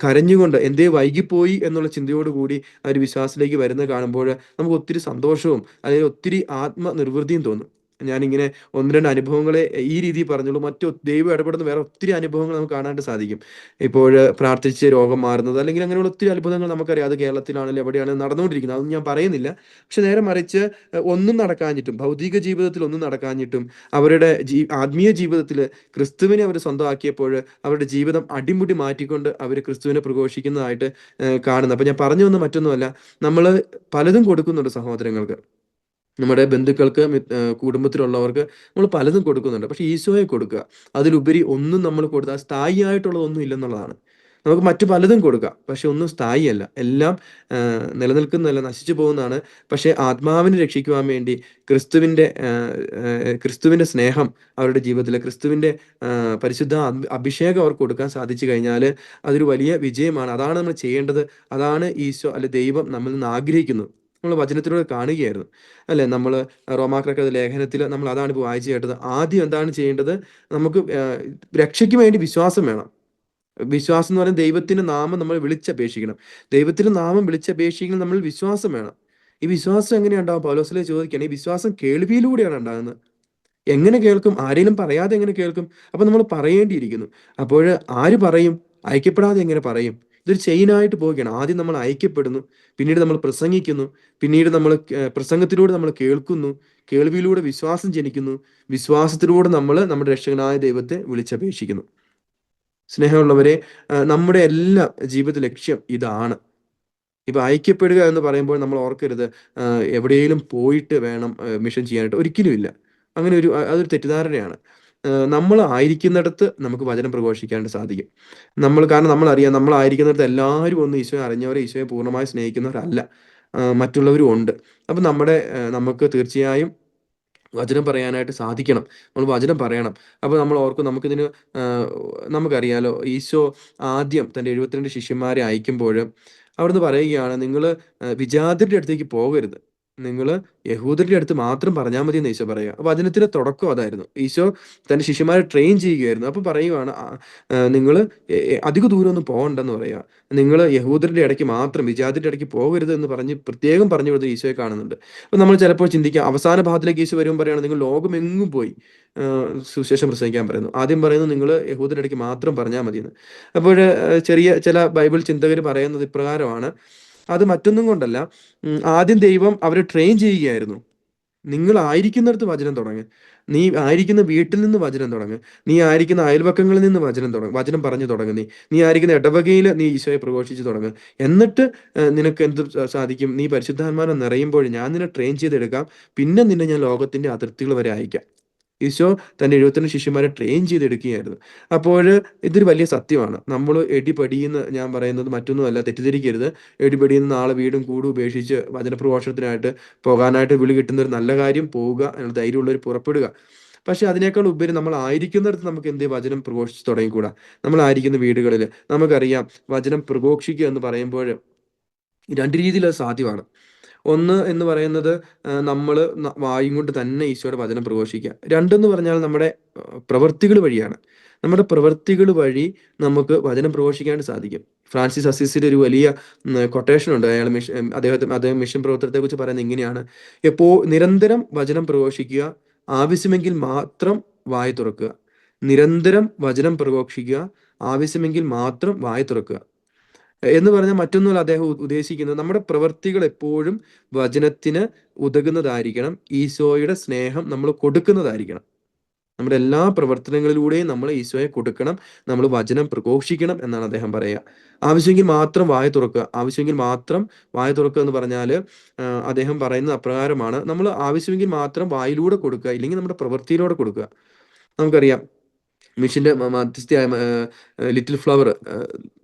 കരഞ്ഞുകൊണ്ട് എന്തേ വൈകിപ്പോയി എന്നുള്ള ചിന്തയോട് കൂടി അവർ വിശ്വാസത്തിലേക്ക് വരുന്നത് കാണുമ്പോൾ നമുക്ക് ഒത്തിരി സന്തോഷവും അല്ലെങ്കിൽ ഒത്തിരി ആത്മനിർവൃതിയും തോന്നും. ഞാനിങ്ങനെ ഒന്ന് രണ്ട് അനുഭവങ്ങളെ ഈ രീതിയിൽ പറഞ്ഞുള്ളൂ. ദൈവം ഇടപെടുന്ന വേറെ ഒത്തിരി അനുഭവങ്ങൾ നമുക്ക് കാണാനായിട്ട് സാധിക്കും. ഇപ്പോൾ പ്രാർത്ഥിച്ച് രോഗം മാറുന്നത്, അല്ലെങ്കിൽ അങ്ങനെയുള്ള ഒത്തിരി അത്ഭുതങ്ങൾ നമുക്കറിയാം. അത് കേരളത്തിലാണെങ്കിലും എവിടെയാണെങ്കിലും നടന്നുകൊണ്ടിരിക്കുന്നത്, അതൊന്നും ഞാൻ പറയുന്നില്ല. പക്ഷെ നേരെ മറിച്ച് ഒന്നും നടക്കാഞ്ഞിട്ടും, ഭൗതിക ജീവിതത്തിൽ ഒന്നും നടക്കാഞ്ഞിട്ടും, അവരുടെ ആത്മീയ ജീവിതത്തിൽ ക്രിസ്തുവിനെ അവർ സ്വന്തമാക്കിയപ്പോൾ അവരുടെ ജീവിതം അടിമുടി മാറ്റിക്കൊണ്ട് അവർ ക്രിസ്തുവിനെ പ്രഘോഷിക്കുന്നതായിട്ട് കാണുന്നത്. അപ്പൊ ഞാൻ പറഞ്ഞു വന്ന മറ്റൊന്നുമല്ല, നമ്മൾ പലതും കൊടുക്കുന്നുണ്ട് സഹോദരങ്ങൾക്ക്, നമ്മുടെ ബന്ധുക്കൾക്ക്, കുടുംബത്തിലുള്ളവർക്ക് നമ്മൾ പലതും കൊടുക്കുന്നുണ്ട്. പക്ഷെ ഈശോയെ കൊടുക്കുക, അതിലുപരി ഒന്നും നമ്മൾ കൊടുത്താൽ സ്ഥായിയായിട്ടുള്ളതൊന്നും ഇല്ലെന്നുള്ളതാണ്. നമുക്ക് മറ്റു പലതും കൊടുക്കാം, പക്ഷെ ഒന്നും സ്ഥായിയല്ല. എല്ലാം നിലനിൽക്കുന്നതല്ല, നശിച്ചു പോകുന്നതാണ്. പക്ഷെ ആത്മാവിനെ രക്ഷിക്കുവാൻ വേണ്ടി ക്രിസ്തുവിന്റെ സ്നേഹം അവരുടെ ജീവിതത്തിൽ, ക്രിസ്തുവിന്റെ പരിശുദ്ധ അഭിഷേകം അവർക്ക് കൊടുക്കാൻ സാധിച്ചു കഴിഞ്ഞാൽ അതൊരു വലിയ വിജയമാണ്. അതാണ് നമ്മൾ ചെയ്യേണ്ടത്. അതാണ് ഈശോ, അല്ലെ ദൈവം നമ്മളിൽ നിന്ന് ആഗ്രഹിക്കുന്നത്. നമ്മൾ വചനത്തിലൂടെ കാണുകയായിരുന്നു, അല്ലെ? നമ്മൾ റോമാക്കാരുടെ ലേഖനത്തിൽ നമ്മൾ അതാണ് ഇപ്പോൾ വായിച്ചു കേട്ടത്. ആദ്യം എന്താണ് ചെയ്യേണ്ടത്? നമുക്ക് രക്ഷയ്ക്ക് വേണ്ടി വിശ്വാസം വേണം. വിശ്വാസം എന്ന് പറയുന്നത് ദൈവത്തിന്റെ നാമം നമ്മൾ വിളിച്ചപേക്ഷിക്കണം. ദൈവത്തിന്റെ നാമം വിളിച്ചപേക്ഷിക്കണം, നമ്മൾ വിശ്വാസം വേണം. ഈ വിശ്വാസം എങ്ങനെയാ ഉണ്ടാവും? പൗലോസിലെ ചോദിക്കുകയാണ്, ഈ വിശ്വാസം കേൾവിയിലൂടെയാണ് ഉണ്ടാകുന്നത്. എങ്ങനെ കേൾക്കും? ആരെങ്കിലും പറയാതെ എങ്ങനെ കേൾക്കും? അപ്പൊ നമ്മൾ പറയേണ്ടിയിരിക്കുന്നു. അപ്പോൾ ആര് പറയും? ഐക്യപ്പെടാതെ എങ്ങനെ പറയും? ഇതൊരു ചെയിനായിട്ട് പോവുകയാണ്. ആദ്യം നമ്മൾ ഐക്യപ്പെടുന്നു, പിന്നീട് നമ്മൾ പ്രസംഗിക്കുന്നു, പിന്നീട് നമ്മൾ പ്രസംഗത്തിലൂടെ നമ്മൾ കേൾക്കുന്നു, കേൾവിയിലൂടെ വിശ്വാസം ജനിക്കുന്നു, വിശ്വാസത്തിലൂടെ നമ്മൾ നമ്മുടെ രക്ഷകനായ ദൈവത്തെ വിളിച്ചപേക്ഷിക്കുന്നു. സ്നേഹമുള്ളവരെ, നമ്മുടെ എല്ലാ ജീവിത ലക്ഷ്യം ഇതാണ്. ഇപ്പൊ ഐക്യപ്പെടുക എന്ന് പറയുമ്പോൾ നമ്മൾ ഓർക്കരുത് എവിടെയെങ്കിലും പോയിട്ട് വേണം മിഷൻ ചെയ്യാനായിട്ട്. ഒരിക്കലും ഇല്ല. അതൊരു തെറ്റിദ്ധാരണയാണ്. നമ്മൾ ആയിരിക്കുന്നിടത്ത് നമുക്ക് വചനം പ്രഘോഷിക്കാനായിട്ട് സാധിക്കും. കാരണം നമ്മളറിയാം, നമ്മളായിരിക്കുന്നിടത്ത് എല്ലാവരും ഒന്നും ഈശോയെ അറിഞ്ഞവരെ, ഈശോയെ പൂർണ്ണമായി സ്നേഹിക്കുന്നവരല്ല. മറ്റുള്ളവരും ഉണ്ട്. അപ്പൊ നമുക്ക് തീർച്ചയായും വചനം പറയാനായിട്ട് സാധിക്കണം. നമ്മൾ വചനം പറയണം. അപ്പൊ നമ്മൾ ഓർക്കും, നമുക്കറിയാലോ, ഈശോ ആദ്യം തൻ്റെ 72 ശിഷ്യന്മാരെ അയക്കുമ്പോൾ അവിടുന്ന് പറയുകയാണ്, നിങ്ങള് വിജാതിരുടെ അടുത്തേക്ക് പോകരുത്. നിങ്ങള് യഹൂദരുടെ അടുത്ത് മാത്രം പറഞ്ഞാൽ മതി എന്ന് ഈശോ പറയുക. വചനത്തിന്റെ തുടക്കം അതായിരുന്നു. ഈശോ തന്റെ ശിഷ്യന്മാരെ ട്രെയിൻ ചെയ്യുകയായിരുന്നു. അപ്പൊ പറയുവാണ്, നിങ്ങള് അധിക ദൂരമൊന്നും പോകണ്ടെന്ന് പറയുക. നിങ്ങൾ യഹൂദരുടെ ഇടയ്ക്ക് മാത്രം, വിജാതിരുടെ ഇടയ്ക്ക് പോകരുത് എന്ന് പ്രത്യേകം പറഞ്ഞു കൊടുത്ത് ഈശോയെ കാണുന്നുണ്ട്. അപ്പൊ നമ്മൾ ചിലപ്പോൾ ചിന്തിക്കാം, അവസാന ഭാഗത്തിലേക്ക് ഈശോ വരുമ്പോൾ പറയുകയാണ്, നിങ്ങൾ ലോകമെങ്ങും പോയി സുവിശേഷം പ്രസംഗിക്കാൻ പറയുന്നു. ആദ്യം പറയുന്നു, നിങ്ങൾ യഹൂദരുടെ ഇടയ്ക്ക് മാത്രം പറഞ്ഞാൽ മതിയെന്ന്. അപ്പോൾ ചില ബൈബിൾ ചിന്തകർ പറയുന്നത് ഇപ്രകാരമാണ്: അത് മറ്റൊന്നും കൊണ്ടല്ല, ആദ്യം ദൈവം അവരെ ട്രെയിൻ ചെയ്യുകയായിരുന്നു. നിങ്ങൾ ആയിരിക്കുന്നിടത്ത് വചനം തുടങ്ങ്. നീ ആയിരിക്കുന്ന വീട്ടിൽ നിന്ന് വചനം തുടങ്ങ്. നീ ആയിരിക്കുന്ന അയൽപക്കങ്ങളിൽ നിന്ന് വചനം പറഞ്ഞു തുടങ്ങ്. നീ ആയിരിക്കുന്ന ഇടവകയിൽ നീ ഈശോയെ പ്രഘോഷിച്ച് തുടങ്ങ്. എന്നിട്ട് നിനക്ക് എന്ത് സാധിക്കും? നീ പരിശുദ്ധാത്മാവിനെ നിറയുമ്പോൾ ഞാൻ നിന്നെ ട്രെയിൻ ചെയ്തെടുക്കാം. പിന്നെ നിന്നെ ഞാൻ ലോകത്തിന്റെ അതിർത്തികൾ വരെ അയക്കാം. ഈശോ തന്റെ 72 ശിഷ്യന്മാരെ ട്രെയിൻ ചെയ്തെടുക്കുകയായിരുന്നു. അപ്പോൾ ഇതൊരു വലിയ സത്യമാണ്. നമ്മൾ എടിപടിയെന്ന് ഞാൻ പറയുന്നത് മറ്റൊന്നുമല്ല, തെറ്റിദ്ധരിക്കരുത്. എടിപടിയെന്ന് നാളെ വീടും കൂടും ഉപേക്ഷിച്ച് വചനപ്രഘോഷണത്തിനായിട്ട് പോകാനായിട്ട് വിളി കിട്ടുന്ന ഒരു നല്ല കാര്യം, പോവുക, ധൈര്യമുള്ളവർ പുറപ്പെടുക. പക്ഷെ അതിനേക്കാൾ ഉപരി നമ്മൾ ആയിരിക്കുന്നിടത്ത് നമുക്ക് വചനം പ്രഘോഷിച്ച് തുടങ്ങിക്കൂടാ? നമ്മൾ ആയിരിക്കുന്ന വീടുകളിൽ നമുക്കറിയാം, വചനം പ്രഘോഷിക്കുക എന്ന് പറയുമ്പോൾ രണ്ട് രീതിയിൽ അത് സാധ്യമാണ്. ഒന്ന് എന്ന് പറയുന്നത് നമ്മൾ വായും കൊണ്ട് തന്നെ ഈശോയുടെ വചനം പ്രഘോഷിക്കുക. രണ്ടെന്ന് പറഞ്ഞാൽ നമ്മുടെ പ്രവൃത്തികൾ വഴിയാണ്. നമ്മുടെ പ്രവൃത്തികൾ വഴി നമുക്ക് വചനം പ്രഘോഷിക്കാനായിട്ട് സാധിക്കും. ഫ്രാൻസിസ് അസീസിയുടെ ഒരു വലിയ കൊട്ടേഷൻ ഉണ്ട്. അദ്ദേഹം മിഷൻ പ്രവർത്തനത്തെ കുറിച്ച് പറയുന്നത് ഇങ്ങനെയാണ്: നിരന്തരം വചനം പ്രഘോഷിക്കുക, ആവശ്യമെങ്കിൽ മാത്രം വായ തുറക്കുക. നിരന്തരം വചനം പ്രഘോഷിക്കുക, ആവശ്യമെങ്കിൽ മാത്രം വായ തുറക്കുക എന്ന് പറഞ്ഞാൽ മറ്റൊന്നുമല്ല അദ്ദേഹം ഉദ്ദേശിക്കുന്നത്. നമ്മുടെ പ്രവൃത്തികൾ എപ്പോഴും വചനത്തിന് ഉതകുന്നതായിരിക്കണം. ഈശോയുടെ സ്നേഹം നമ്മൾ കൊടുക്കുന്നതായിരിക്കണം. നമ്മുടെ എല്ലാ പ്രവർത്തനങ്ങളിലൂടെയും നമ്മൾ ഈശോയെ കൊടുക്കണം, നമ്മൾ വചനം പ്രഘോഷിക്കണം എന്നാണ് അദ്ദേഹം പറയുക. ആവശ്യമെങ്കിൽ മാത്രം വായ തുറക്കുക. ആവശ്യമെങ്കിൽ മാത്രം വായ തുറക്കുക എന്ന് പറഞ്ഞാൽ അദ്ദേഹം പറയുന്നത് അപ്രകാരമാണ്: നമ്മൾ ആവശ്യമെങ്കിൽ മാത്രം വായിലൂടെ കൊടുക്കുക, ഇല്ലെങ്കിൽ നമ്മുടെ പ്രവൃത്തിയിലൂടെ കൊടുക്കുക. നമുക്കറിയാം, മിഷന്റെ മധ്യസ്ഥയായ ലിറ്റിൽ ഫ്ലവർ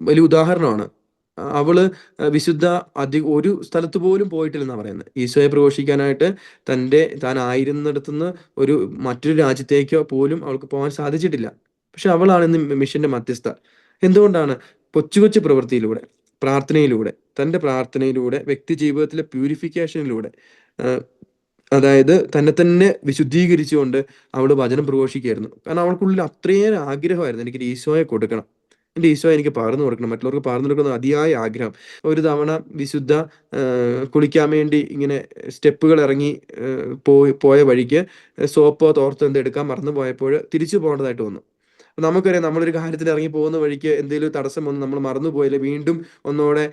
വലിയ ഉദാഹരണമാണ്. അവള് വിശുദ്ധ ഒരു സ്ഥലത്ത് പോലും പോയിട്ടില്ലെന്നാണ് പറയുന്നത്. ഈശോയെ പ്രഘോഷിക്കാനായിട്ട് താൻ ആയിരുന്നിടത്തുനിന്ന് മറ്റൊരു രാജ്യത്തേക്കോ പോലും അവൾക്ക് പോകാൻ സാധിച്ചിട്ടില്ല. പക്ഷെ അവളാണ് ഇന്ന് മിഷന്റെ മധ്യസ്ഥ. എന്തുകൊണ്ടാണ്? കൊച്ചു കൊച്ചു പ്രവൃത്തിയിലൂടെ, പ്രാർത്ഥനയിലൂടെ, തൻ്റെ പ്രാർത്ഥനയിലൂടെ, വ്യക്തി ജീവിതത്തിലെ പ്യൂരിഫിക്കേഷനിലൂടെ, അതായത് തന്നെ വിശുദ്ധീകരിച്ചുകൊണ്ട് അവൾ വചനം പ്രഘോഷിക്കുകയായിരുന്നു. കാരണം അവൾക്കുള്ളിൽ അത്രയേറെ ആഗ്രഹമായിരുന്നു: എനിക്ക് ഈശോയെ കൊടുക്കണം, എൻ്റെ ഈശോയെ എനിക്ക് പകർന്നു കൊടുക്കണം, മറ്റുള്ളവർക്ക് പകർന്നു കൊടുക്കുന്ന അതിയായ ആഗ്രഹം. ഒരു തവണ വിശുദ്ധ കുളിക്കാൻ വേണ്ടി ഇങ്ങനെ സ്റ്റെപ്പുകൾ ഇറങ്ങി പോയ വഴിക്ക് സോപ്പോ തോർത്തോ എന്തെടുക്കാൻ മറന്നു പോയപ്പോൾ തിരിച്ചു പോകേണ്ടതായിട്ട് വന്നു. നമുക്കറിയാം, നമ്മളൊരു കാര്യത്തിന് ഇറങ്ങി പോകുന്ന വഴിക്ക് എന്തെങ്കിലും തടസ്സം വന്ന് നമ്മൾ മറന്നുപോയാൽ വീണ്ടും ഒന്നോടെ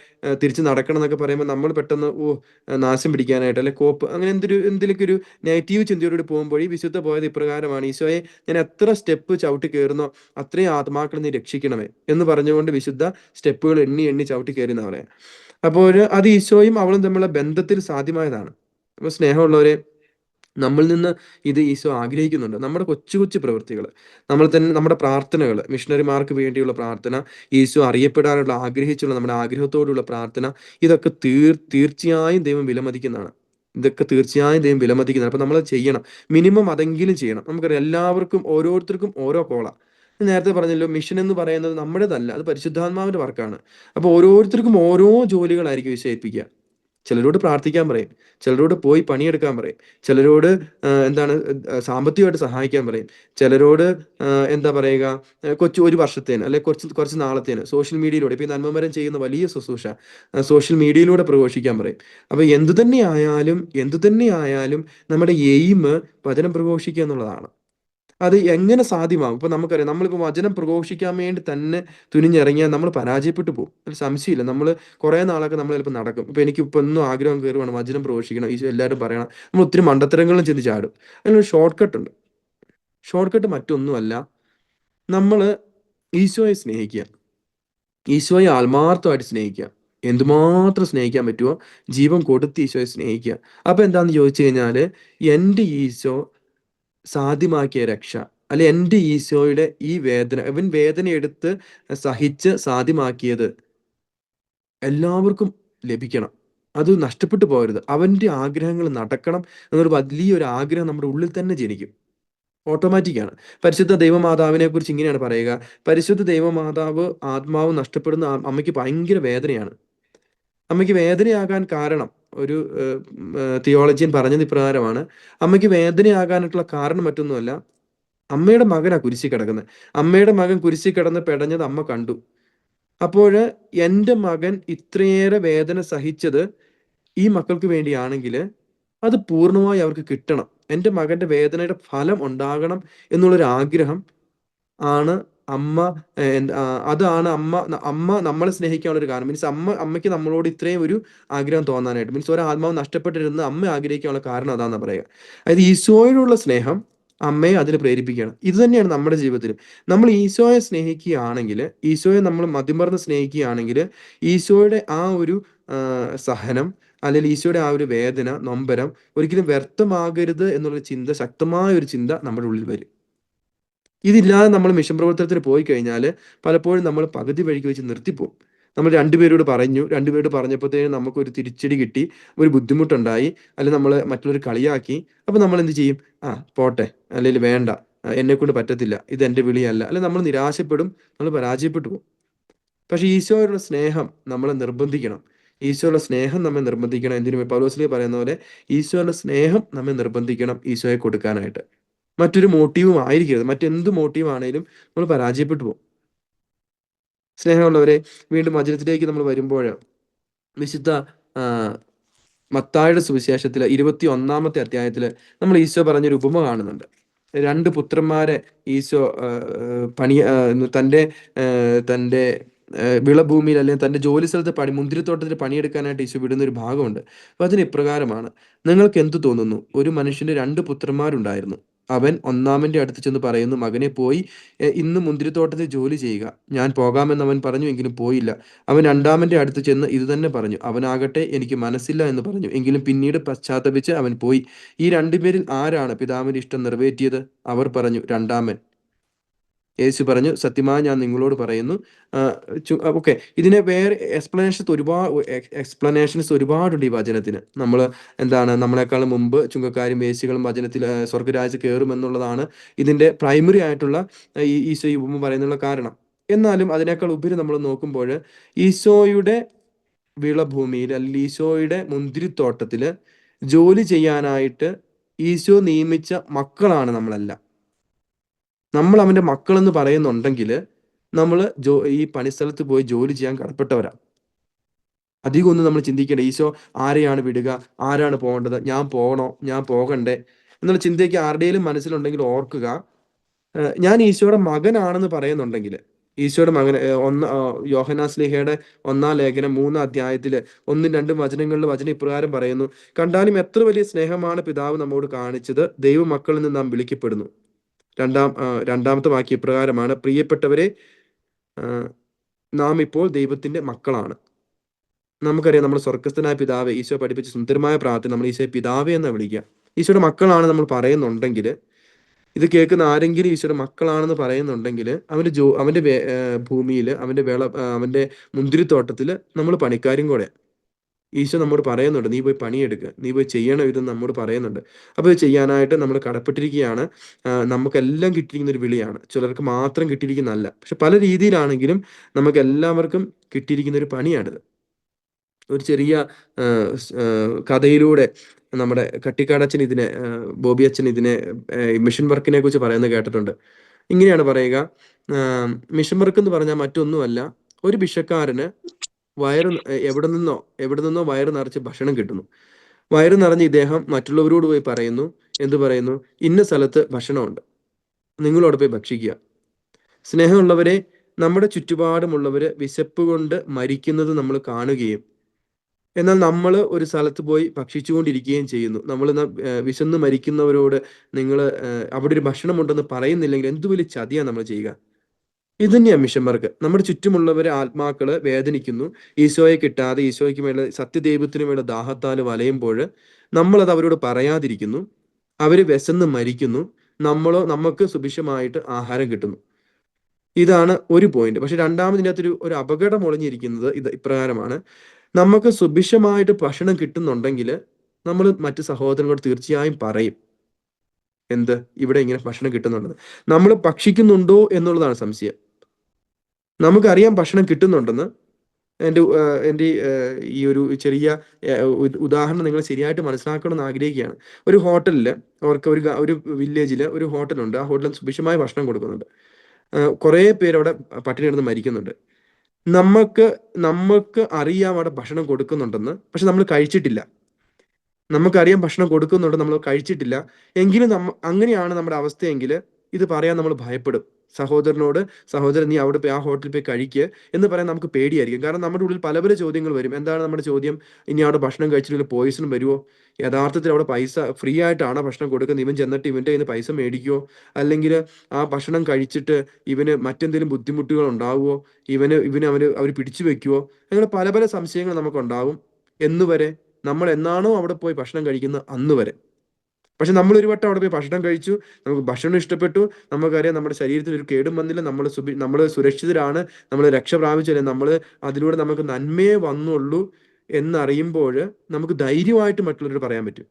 തിരിച്ച് നടക്കണം എന്നൊക്കെ പറയുമ്പോൾ നമ്മൾ പെട്ടെന്ന് നാശം പിടിക്കാനായിട്ട്, അല്ലെ കോപ്പ്, അങ്ങനെ എന്തെങ്കിലുമൊക്കെ ഒരു നെഗറ്റീവ് ചിന്തയോടുകൂടി പോകുമ്പോൾ ഈ വിശുദ്ധ പോയത് ഇപ്രകാരമാണ്: ഈശോയെ, ഞാൻ എത്ര സ്റ്റെപ്പ് ചവിട്ടി കയറുന്നോ അത്രയും ആത്മാക്കളെ നീ രക്ഷിക്കണമേ എന്ന് പറഞ്ഞുകൊണ്ട് വിശുദ്ധ സ്റ്റെപ്പുകൾ എണ്ണി എണ്ണി ചവിട്ടി കയറി എന്നാ പറയാം. അപ്പോൾ അത് ഈശോയും അവളും തമ്മിലുള്ള ബന്ധത്തിൽ സാധ്യമായതാണ്. അപ്പോൾ സ്നേഹമുള്ളവരെ, നമ്മളിൽ നിന്ന് ഇത് ഈശോ ആഗ്രഹിക്കുന്നുണ്ട്. നമ്മുടെ കൊച്ചു കൊച്ചു പ്രവൃത്തികൾ, നമ്മുടെ പ്രാർത്ഥനകൾ, മിഷണറിമാർക്ക് വേണ്ടിയുള്ള പ്രാർത്ഥന, ഈശോ അറിയപ്പെടാനുള്ള നമ്മുടെ ആഗ്രഹത്തോടുള്ള പ്രാർത്ഥന, ഇതൊക്കെ തീർച്ചയായും ദൈവം വിലമതിക്കുന്നതാണ്. അപ്പൊ നമ്മൾ ചെയ്യണം, മിനിമം അതെങ്കിലും ചെയ്യണം. നമുക്കറിയാം, ഓരോരുത്തർക്കും ഓരോ കോള. നേരത്തെ പറഞ്ഞല്ലോ, മിഷൻ എന്ന് പറയുന്നത് നമ്മുടേതല്ല, അത് പരിശുദ്ധാത്മാവിന്റെ വർക്കാണ്. അപ്പൊ ഓരോരുത്തർക്കും ഓരോ ജോലികളായിരിക്കും ഈശോ ഏൽപ്പിക്കുക. ചിലരോട് പ്രാർത്ഥിക്കാൻ പറയും, ചിലരോട് പോയി പണിയെടുക്കാൻ പറയും, ചിലരോട് സാമ്പത്തികമായിട്ട് സഹായിക്കാൻ പറയും, ചിലരോട് എന്താ പറയുക, ഒരു വർഷത്തേന് അല്ലെ കുറച്ച് നാളത്തേന് സോഷ്യൽ മീഡിയയിലൂടെ, ഇപ്പൊ ഈ നന്മമരം ചെയ്യുന്ന വലിയ ശുശ്രൂഷ സോഷ്യൽ മീഡിയയിലൂടെ പ്രഘോഷിക്കാൻ പറയും. അപ്പൊ എന്തു തന്നെയായാലും നമ്മുടെ എയിം വചനം പ്രഘോഷിക്കുക എന്നുള്ളതാണ്. അത് എങ്ങനെ സാധ്യമാകും? ഇപ്പൊ നമുക്കറിയാം, നമ്മളിപ്പോൾ വചനം പ്രഘോഷിക്കാൻ വേണ്ടി തന്നെ തുനിഞ്ഞിറങ്ങിയാൽ നമ്മൾ പരാജയപ്പെട്ടു പോകും, അതിൽ സംശയമില്ല. നമ്മൾ കുറേ നാളൊക്കെ നമ്മൾ ചിലപ്പോൾ നടക്കും. ഇപ്പൊ എനിക്ക് ഇപ്പൊ ഒന്നും ആഗ്രഹം കയറുവാണ്, വചനം പ്രഘോഷിക്കണം, ഈശോ എല്ലാവരും പറയണം, നമ്മൾ ഒത്തിരി മണ്ടത്തരങ്ങളും ചെന്ന് ചാടും. അതിനൊരു ഷോർട്ട് കട്ട് ഉണ്ട്. ഷോർട്ട് കട്ട് മറ്റൊന്നുമല്ല, നമ്മൾ ഈശോയെ സ്നേഹിക്കുക, ഈശോയെ ആത്മാർത്ഥമായിട്ട് സ്നേഹിക്കുക. എന്തുമാത്രം സ്നേഹിക്കാൻ പറ്റുമോ ജീവൻ കൊടുത്ത് ഈശോയെ സ്നേഹിക്കുക. അപ്പൊ എന്താന്ന് ചോദിച്ചു കഴിഞ്ഞാല്, എൻ്റെ ഈശോ സാധ്യമാക്കിയ രക്ഷ, അല്ലെ എൻ്റെ ഈശോയുടെ ഈ വേദന, അവൻ വേദന എടുത്ത് സഹിച്ച് സാധ്യമാക്കിയത് എല്ലാവർക്കും ലഭിക്കണം, അത് നഷ്ടപ്പെട്ടു പോകരുത്. അവൻ്റെ ആഗ്രഹങ്ങൾ നടക്കണം എന്നൊരു വലിയൊരു ആഗ്രഹം നമ്മുടെ ഉള്ളിൽ തന്നെ ജനിക്കും, ഓട്ടോമാറ്റിക്കാണ്. പരിശുദ്ധ ദൈവമാതാവിനെ കുറിച്ച് ഇങ്ങനെയാണ് പറയുക: പരിശുദ്ധ ദൈവമാതാവ് ആത്മാവ് നഷ്ടപ്പെടുന്ന അമ്മയ്ക്ക് ഭയങ്കര വേദനയാണ്. അമ്മയ്ക്ക് വേദനയാകാൻ കാരണം, ഒരു തിയോളജിയൻ പറഞ്ഞത് ഇപ്രകാരമാണ്: അമ്മയ്ക്ക് വേദനയാകാനായിട്ടുള്ള കാരണം മറ്റൊന്നുമല്ല, അമ്മയുടെ മകനാ കുരിശിൽ കിടക്കുന്നത്. അമ്മയുടെ മകൻ കുരിശിൽ കിടന്ന് പെടഞ്ഞത് അമ്മ കണ്ടു. അപ്പോൾ എൻ്റെ മകൻ ഇത്രയേറെ വേദന സഹിച്ചത് ഈ മക്കൾക്ക് വേണ്ടിയാണെങ്കിൽ അത് പൂർണ്ണമായി അവർക്ക് കിട്ടണം, എൻ്റെ മകൻ്റെ വേദനയുടെ ഫലം ഉണ്ടാകണം എന്നുള്ളൊരു ആഗ്രഹം ആണ് അമ്മ. അതാണ് അമ്മ നമ്മളെ സ്നേഹിക്കാനുള്ള ഒരു കാരണം. മീൻസ് അമ്മയ്ക്ക് നമ്മളോട് ഇത്രയും ഒരു ആഗ്രഹം തോന്നാനായിട്ട്, മീൻസ് ഒരാത്മാവ് നഷ്ടപ്പെട്ടിരുന്ന് അമ്മ ആഗ്രഹിക്കാനുള്ള കാരണം അതാണെന്ന് പറയുക. അതായത് ഈശോയോടുള്ള സ്നേഹം അമ്മയെ അതിന് പ്രേരിപ്പിക്കുകയാണ്. ഇത് തന്നെയാണ് നമ്മുടെ ജീവിതത്തിൽ. നമ്മൾ ഈശോയെ സ്നേഹിക്കുകയാണെങ്കിൽ, ഈശോയെ നമ്മൾ മതിമറന്ന് സ്നേഹിക്കുകയാണെങ്കിൽ, ഈശോയുടെ ആ ഒരു സഹനം, അല്ലെങ്കിൽ ഈശോയുടെ ആ ഒരു വേദന, നൊമ്പരം ഒരിക്കലും വ്യർത്ഥമാകരുത് എന്നുള്ള ചിന്ത, ശക്തമായ ഒരു ചിന്ത നമ്മുടെ ഉള്ളിൽ വരും. ഇതില്ലാതെ നമ്മൾ മിഷൻ പ്രവർത്തനത്തിന് പോയി കഴിഞ്ഞാൽ പലപ്പോഴും നമ്മൾ പകുതി വഴിക്ക് വെച്ച് നിർത്തിപ്പോവും. നമ്മൾ രണ്ടുപേരോട് പറഞ്ഞപ്പോഴത്തേനും നമുക്കൊരു തിരിച്ചടി കിട്ടി, ഒരു ബുദ്ധിമുട്ടുണ്ടായി, അല്ലെങ്കിൽ നമ്മൾ മറ്റുള്ളവർ കളിയാക്കി. അപ്പൊ നമ്മൾ എന്ത് ചെയ്യും? പോട്ടെ, അല്ലെങ്കിൽ വേണ്ട, എന്നെ കൊണ്ട് പറ്റത്തില്ല, ഇത് എൻ്റെ വിളിയല്ല, അല്ലെങ്കിൽ നമ്മൾ നിരാശപ്പെടും, നമ്മൾ പരാജയപ്പെട്ടു പോകും. പക്ഷെ ഈശോയോടുള്ള സ്നേഹം നമ്മളെ നിർബന്ധിക്കണം. ഈശോയുടെ സ്നേഹം നമ്മെ നിർബന്ധിക്കണം. എന്തിനും പൗലോസ്ലീഹ പറയുന്ന പോലെ ഈശോയുടെ സ്നേഹം നമ്മെ നിർബന്ധിക്കണം ഈശോയെ കൊടുക്കാനായിട്ട്. മറ്റൊരു മോട്ടീവും ആയിരിക്കരുത്. മറ്റെന്ത് മോട്ടീവ് ആണേലും നമ്മൾ പരാജയപ്പെട്ടു പോകും. സ്നേഹമുള്ളവരെ, വീണ്ടും വചനത്തിലേക്ക് നമ്മൾ വരുമ്പോൾ വിശുദ്ധ ആ, മത്തായിയുടെ സുവിശേഷത്തില് 21-ാമത്തെ അധ്യായത്തില് നമ്മൾ ഈശോ പറഞ്ഞൊരു ഉപമ കാണുന്നുണ്ട്. രണ്ട് പുത്രന്മാരെ ഈശോ തൻ്റെ തൻ്റെ വിളഭൂമിയിൽ അല്ലെങ്കിൽ തൻ്റെ ജോലി സ്ഥലത്ത് മുന്തിരിത്തോട്ടത്തിൽ പണിയെടുക്കാനായിട്ട് ഈശോ വിടുന്ന ഒരു ഭാഗമുണ്ട്. അപ്പൊ അതിന് ഇപ്രകാരമാണ്: നിങ്ങൾക്ക് എന്തു തോന്നുന്നു? ഒരു മനുഷ്യന് രണ്ട് പുത്രന്മാരുണ്ടായിരുന്നു. അവൻ ഒന്നാമന്റെ അടുത്ത് ചെന്ന് പറയുന്നു, മകനെ പോയി ഇന്ന് മുന്തിരിത്തോട്ടത്തിൽ ജോലി ചെയ്യുക. ഞാൻ പോകാമെന്ന് അവൻ പറഞ്ഞു, എങ്കിലും പോയില്ല. അവൻ രണ്ടാമന്റെ അടുത്ത് ചെന്ന് ഇത് തന്നെ പറഞ്ഞു. അവനാകട്ടെ, എനിക്ക് മനസ്സില്ല എന്ന് പറഞ്ഞു. എങ്കിലും പിന്നീട് പശ്ചാത്തപിച്ച് അവൻ പോയി. ഈ രണ്ടുപേരിൽ ആരാണ് പിതാവിന്റെ ഇഷ്ടം നിറവേറ്റിയത്? അവർ പറഞ്ഞു, രണ്ടാമൻ. യേശു പറഞ്ഞു, സത്യമായി ഞാൻ നിങ്ങളോട് പറയുന്നു. ഓക്കെ, ഇതിനെ വേറെ എക്സ്പ്ലനേഷൻസ് ഒരുപാടുണ്ട് ഈ വചനത്തിന്. നമ്മൾ എന്താണ്, നമ്മളെക്കാളും മുമ്പ് ചുങ്കക്കാരും വേശ്യകളും വചനത്തിൽ സ്വർഗരാജ്യത്ത് കയറുമെന്നുള്ളതാണ് ഇതിന്റെ പ്രൈമറി ആയിട്ടുള്ള ഈ ഈശോ ഈ ഉപമ പറയുന്നുള്ള കാരണം. എന്നാലും അതിനേക്കാൾ ഉപരി നമ്മൾ നോക്കുമ്പോൾ ഈശോയുടെ വിളഭൂമിയിൽ അല്ലെങ്കിൽ ഈശോയുടെ മുന്തിരിത്തോട്ടത്തിൽ ജോലി ചെയ്യാനായിട്ട് ഈശോ നിയമിച്ച മക്കളാണ് നമ്മളെല്ലാം. നമ്മൾ അവന്റെ മക്കളെന്ന് പറയുന്നുണ്ടെങ്കിൽ നമ്മൾ ഈ പണിസ്ഥലത്ത് പോയി ജോലി ചെയ്യാൻ കടപ്പെട്ടവരാ. അധികം ഒന്നും നമ്മൾ ചിന്തിക്കേണ്ട. ഈശോ ആരെയാണ് വിടുക, ആരാണ് പോകേണ്ടത്, ഞാൻ പോകണോ, ഞാൻ പോകണ്ടേ എന്നുള്ള ചിന്തയ്ക്ക് ആരുടെയും മനസ്സിലുണ്ടെങ്കിൽ ഓർക്കുക, ഞാൻ ഈശോയുടെ മകനാണെന്ന് പറയുന്നുണ്ടെങ്കിൽ, ഈശോയുടെ മകൻ യോഹന്നാൻ ശ്ലീഹയുടെ 1-ാം ലേഖനം 3-ാം അധ്യായത്തില് 1-2 വചനങ്ങളിൽ വചനം ഇപ്രകാരം പറയുന്നു: കണ്ടാലും എത്ര വലിയ സ്നേഹമാണ് പിതാവ് നമ്മോട് കാണിച്ചത്, ദൈവമക്കളിൽ നിന്ന് നാം വിളിക്കപ്പെടുന്നു. രണ്ടാമത്തെ വാക്യം ഇപ്രകാരമാണ്: പ്രിയപ്പെട്ടവരെ, നാം ഇപ്പോൾ ദൈവത്തിന്റെ മക്കളാണ്. നമുക്കറിയാം, നമ്മുടെ സ്വർഗസ്ഥനായ പിതാവ്, ഈശോ പഠിപ്പിച്ച സുന്ദരമായ പ്രാർത്ഥന നമ്മൾ ഈശോയെ പിതാവേ എന്ന് വിളിക്കുക. ഈശോയുടെ മക്കളാണ് നമ്മൾ പറയുന്നുണ്ടെങ്കിൽ, ഇത് കേൾക്കുന്ന ആരെങ്കിലും ഈശോയുടെ മക്കളാണെന്ന് പറയുന്നുണ്ടെങ്കിൽ, അവന്റെ ഭൂമിയിൽ, അവന്റെ മുന്തിരിത്തോട്ടത്തിൽ നമ്മൾ പണിക്കാരും കൂടെ. ഈശോ നമ്മോട് പറയുന്നുണ്ട്, നീ പോയി പണിയെടുക്കുക, നീ പോയി ചെയ്യണം, ഇതെന്ന് നമ്മോട് പറയുന്നുണ്ട്. അപ്പോൾ ഇത് ചെയ്യാനായിട്ട് നമ്മൾ കടപ്പെട്ടിരിക്കുകയാണ്. നമുക്കെല്ലാം കിട്ടിയിരിക്കുന്ന ഒരു വിളിയാണ്. ചിലർക്ക് മാത്രം കിട്ടിയിരിക്കുന്നതല്ല, പക്ഷെ പല രീതിയിലാണെങ്കിലും നമുക്ക് എല്ലാവർക്കും കിട്ടിയിരിക്കുന്ന ഒരു പണിയാണിത്. ഒരു ചെറിയ കഥയിലൂടെ നമ്മുടെ കട്ടിക്കാട് അച്ഛൻ ഇതിനെ, ബോബി അച്ഛൻ ഇതിനെ മിഷൻ വർക്കിനെ കുറിച്ച് പറയുന്നത് കേട്ടിട്ടുണ്ട്. ഇങ്ങനെയാണ് പറയുക: മിഷൻ വർക്ക് എന്ന് പറഞ്ഞാൽ മറ്റൊന്നുമല്ല, ഒരു ഭിക്ഷക്കാരന് എവിടെ നിന്നോ വയറ് നിറച്ച് ഭക്ഷണം കിട്ടുന്നു. വയറ് നിറഞ്ഞ് ഇദ്ദേഹം മറ്റുള്ളവരോട് പോയി പറയുന്നു. എന്ത് പറയുന്നു? ഇന്ന സ്ഥലത്ത് ഭക്ഷണമുണ്ട്, നിങ്ങളോട് പോയി ഭക്ഷിക്കുക. സ്നേഹമുള്ളവരെ, നമ്മുടെ ചുറ്റുപാടുമുള്ളവര് വിശപ്പ് കൊണ്ട് മരിക്കുന്നത് നമ്മൾ കാണുകയും, എന്നാൽ നമ്മൾ ഒരു സ്ഥലത്ത് പോയി ഭക്ഷിച്ചുകൊണ്ടിരിക്കുകയും ചെയ്യുന്നു. നമ്മൾ വിശന്ന് മരിക്കുന്നവരോട് നിങ്ങൾ അവിടെ ഒരു ഭക്ഷണം ഉണ്ടെന്ന് പറയുന്നില്ലെങ്കിൽ എന്ത് വലിയ ചതിയാണ് നമ്മൾ ചെയ്യുക. ഇത് തന്നെയാണ് മിഷൻ വർക്ക്. നമ്മുടെ ചുറ്റുമുള്ളവരെ ആത്മാക്കള് വേദനിക്കുന്നു, ഈശോയെ കിട്ടാതെ, ഈശോയ്ക്ക് മേലെ, സത്യദൈവത്തിനു മേലെ ദാഹത്താൽ വലയുമ്പോൾ നമ്മളത് അവരോട് പറയാതിരിക്കുന്നു. അവര് വിശന്ന് മരിക്കുന്നു, നമുക്ക് സുഭിക്ഷമായിട്ട് ആഹാരം കിട്ടുന്നു. ഇതാണ് ഒരു പോയിന്റ്. പക്ഷെ രണ്ടാമതിൻ്റെ അകത്തൊരു അപകടം ഒളിഞ്ഞിരിക്കുന്നത് ഇപ്രകാരമാണ്: നമുക്ക് സുഭിക്ഷമായിട്ട് ഭക്ഷണം കിട്ടുന്നുണ്ടെങ്കിൽ നമ്മൾ മറ്റു സഹോദരങ്ങളോട് തീർച്ചയായും പറയും, എന്ത്, ഇവിടെ ഇങ്ങനെ ഭക്ഷണം കിട്ടുന്നുണ്ടെന്ന്. നമ്മൾ ഭക്ഷിക്കുന്നുണ്ടോ എന്നുള്ളതാണ് സംശയം. നമുക്കറിയാം ഭക്ഷണം കിട്ടുന്നുണ്ടെന്ന്. എൻ്റെ ഈ ഒരു ചെറിയ ഉദാഹരണം നിങ്ങൾ ശരിയായിട്ട് മനസ്സിലാക്കണമെന്ന് ആഗ്രഹിക്കുകയാണ്. ഒരു ഹോട്ടലിൽ, അവർക്ക് ഒരു വില്ലേജിൽ ഒരു ഹോട്ടലുണ്ട്. ആ ഹോട്ടലിൽ സുഭിക്ഷമായ ഭക്ഷണം കൊടുക്കുന്നുണ്ട്. കുറേ പേര് അവിടെ പട്ടിണി കിടന്ന് മരിക്കുന്നുണ്ട്. നമുക്ക് അറിയാം അവിടെ ഭക്ഷണം കൊടുക്കുന്നുണ്ടെന്ന്, പക്ഷെ നമ്മൾ കഴിച്ചിട്ടില്ല. നമുക്കറിയാം ഭക്ഷണം കൊടുക്കുന്നുണ്ട്, നമ്മൾ കഴിച്ചിട്ടില്ല. എങ്കിലും അങ്ങനെയാണ് നമ്മുടെ അവസ്ഥയെങ്കിൽ ഇത് പറയാൻ നമ്മൾ ഭയപ്പെടും. സഹോദരനോട്, സഹോദരൻ നീ അവിടെ പോയി ആ ഹോട്ടലിൽ പോയി കഴിക്കുക എന്ന് പറയാൻ നമുക്ക് പേടിയായിരിക്കും. കാരണം നമ്മുടെ ഉള്ളിൽ പല പല ചോദ്യങ്ങൾ വരും. എന്താണ് നമ്മുടെ ചോദ്യം? ഇനി അവിടെ ഭക്ഷണം കഴിച്ചിട്ടുള്ള പോയിസൺ വരുമോ? യഥാർത്ഥത്തിൽ അവിടെ പൈസ ഫ്രീ ആയിട്ടാണ് ഭക്ഷണം കൊടുക്കുന്നത്, ഇവൻ ചെന്നിട്ട് ഇവൻ്റെ കയ്യിൽ നിന്ന് പൈസ മേടിക്കുമോ? അല്ലെങ്കിൽ ആ ഭക്ഷണം കഴിച്ചിട്ട് ഇവന് മറ്റെന്തെങ്കിലും ബുദ്ധിമുട്ടുകൾ ഉണ്ടാവുമോ? അവർ പിടിച്ചു വെക്കുമോ? അങ്ങനെ പല പല സംശയങ്ങൾ നമുക്കുണ്ടാവും. എന്നുവരെ, നമ്മൾ എന്നാണോ അവിടെ പോയി ഭക്ഷണം കഴിക്കുന്നത് അന്ന് വരെ. പക്ഷെ നമ്മൾ ഒരു വട്ടം അവിടെ പോയി ഭക്ഷണം കഴിച്ചു, നമുക്ക് ഭക്ഷണം ഇഷ്ടപ്പെട്ടു, നമുക്കറിയാം നമ്മുടെ ശരീരത്തിൽ ഒരു കേടും വന്നില്ല, നമ്മൾ സുരക്ഷിതരാണ്, നമ്മൾ രക്ഷ പ്രാപിച്ചില്ല, അതിലൂടെ നമുക്ക് നന്മയെ വന്നുള്ളൂ എന്നറിയുമ്പോൾ നമുക്ക് ധൈര്യമായിട്ട് മറ്റുള്ളവരോട് പറയാൻ പറ്റും.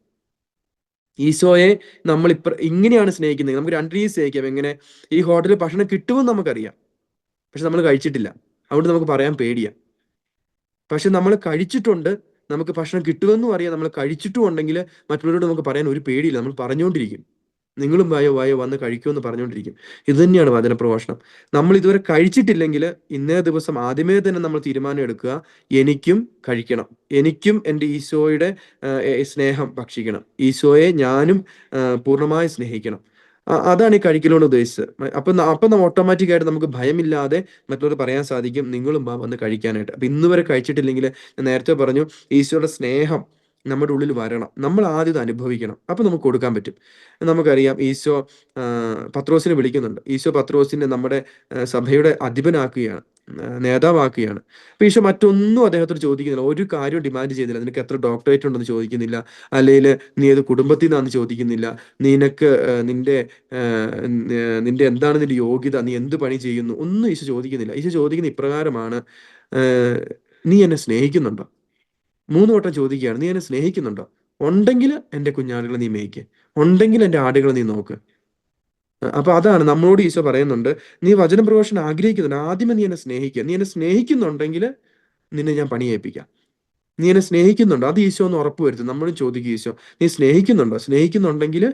ഈശോയെ നമ്മൾ ഇങ്ങനെയാണ് സ്നേഹിക്കുന്നത്. നമുക്ക് രണ്ട് രീതി സ്നേഹിക്കാം. എങ്ങനെ? ഈ ഹോട്ടലിൽ ഭക്ഷണം കിട്ടുമെന്ന് നമുക്കറിയാം, പക്ഷെ നമ്മൾ കഴിച്ചിട്ടില്ല, അതുകൊണ്ട് നമുക്ക് പറയാൻ പേടിയാ. പക്ഷെ നമ്മൾ കഴിച്ചിട്ടുണ്ട്, നമുക്ക് ഭക്ഷണം കിട്ടുമെന്നും അറിയാം, നമ്മൾ കഴിച്ചിട്ടും ഉണ്ടെങ്കിൽ മറ്റുള്ളവരോട് നമുക്ക് പറയാൻ ഒരു പേടിയില്ല, നമ്മൾ പറഞ്ഞുകൊണ്ടിരിക്കും. നിങ്ങളും വായോ വായോ വന്ന് കഴിക്കുമെന്ന് പറഞ്ഞുകൊണ്ടിരിക്കും. ഇത് തന്നെയാണ് വചനപ്രഘോഷണം. നമ്മൾ ഇതുവരെ കഴിച്ചിട്ടില്ലെങ്കിൽ ഇന്നേ ദിവസം ആദ്യമേ തന്നെ നമ്മൾ തീരുമാനം എടുക്കുക, എനിക്കും കഴിക്കണം, എനിക്കും എൻ്റെ ഈശോയുടെ സ്നേഹം ഭക്ഷിക്കണം, ഈശോയെ ഞാനും പൂർണ്ണമായി സ്നേഹിക്കണം. അതാണ് ഈ കഴിക്കലോട് ഉദ്ദേശിച്ചത്. അപ്പം ഓട്ടോമാറ്റിക് ആയിട്ട് നമുക്ക് ഭയമില്ലാതെ മറ്റുള്ളവർ പറയാൻ സാധിക്കും, നിങ്ങളും വാ വന്ന് കഴിക്കാനായിട്ട്. അപ്പൊ ഇന്ന് വരെ കഴിച്ചിട്ടില്ലെങ്കിൽ, ഞാൻ നേരത്തെ പറഞ്ഞു, ഈശോയുടെ സ്നേഹം നമ്മുടെ ഉള്ളിൽ വരണം, നമ്മൾ ആദ്യം ഇത് അനുഭവിക്കണം, അപ്പൊ നമുക്ക് കൊടുക്കാൻ പറ്റും. നമുക്കറിയാം ഈശോ പത്രോസിനെ വിളിക്കുന്നുണ്ട്. ഈശോ പത്രോസിനെ നമ്മുടെ സഭയുടെ അധിപനാക്കുകയാണ്, നേതാവാക്കുകയാണ്. അപ്പൊ ഈശോ മറ്റൊന്നും അദ്ദേഹത്തോട് ചോദിക്കുന്നില്ല, ഒരു കാര്യം ഡിമാൻഡ് ചെയ്യുന്നില്ല. നിനക്ക് എത്ര ഡോക്ടറേറ്റ് ഉണ്ടെന്ന് ചോദിക്കുന്നില്ല, അല്ലെങ്കിൽ നീ ഏത് കുടുംബത്തിൽ നിന്നാന്ന് ചോദിക്കുന്നില്ല, നിനക്ക് നിന്റെ എന്താണ് നിന്റെ യോഗ്യത, നീ എന്ത് പണി ചെയ്യുന്നു, ഒന്നും ഈശോ ചോദിക്കുന്നില്ല. ഈശോ ചോദിക്കുന്ന ഇപ്രകാരമാണ്, നീ എന്നെ സ്നേഹിക്കുന്നുണ്ടോ? 3 വട്ടം ചോദിക്കുകയാണ്, നീ എന്നെ സ്നേഹിക്കുന്നുണ്ടോ? ഉണ്ടെങ്കിൽ എൻ്റെ കുഞ്ഞാടുകളെ നീ മേയ്ക്ക്, ഉണ്ടെങ്കിൽ എൻ്റെ ആടുകളെ നീ നോക്ക്. അപ്പൊ അതാണ് നമ്മളോട് ഈശോ പറയുന്നുണ്ട്, നീ വചന പ്രഘോഷണം ആഗ്രഹിക്കുന്നുണ്ട്, ആദ്യമേ നീ എന്നെ സ്നേഹിക്കുക. നീ എന്നെ സ്നേഹിക്കുന്നുണ്ടെങ്കിൽ നിന്നെ ഞാൻ പണിയേൽപ്പിക്കാം. നീ എന്നെ സ്നേഹിക്കുന്നുണ്ടോ? അത് ഈശോ ഒന്ന് ഉറപ്പ് വരുത്തും. നമ്മളും ചോദിക്കും, ഈശോ നീ സ്നേഹിക്കുന്നുണ്ടോ? സ്നേഹിക്കുന്നുണ്ടെങ്കിൽ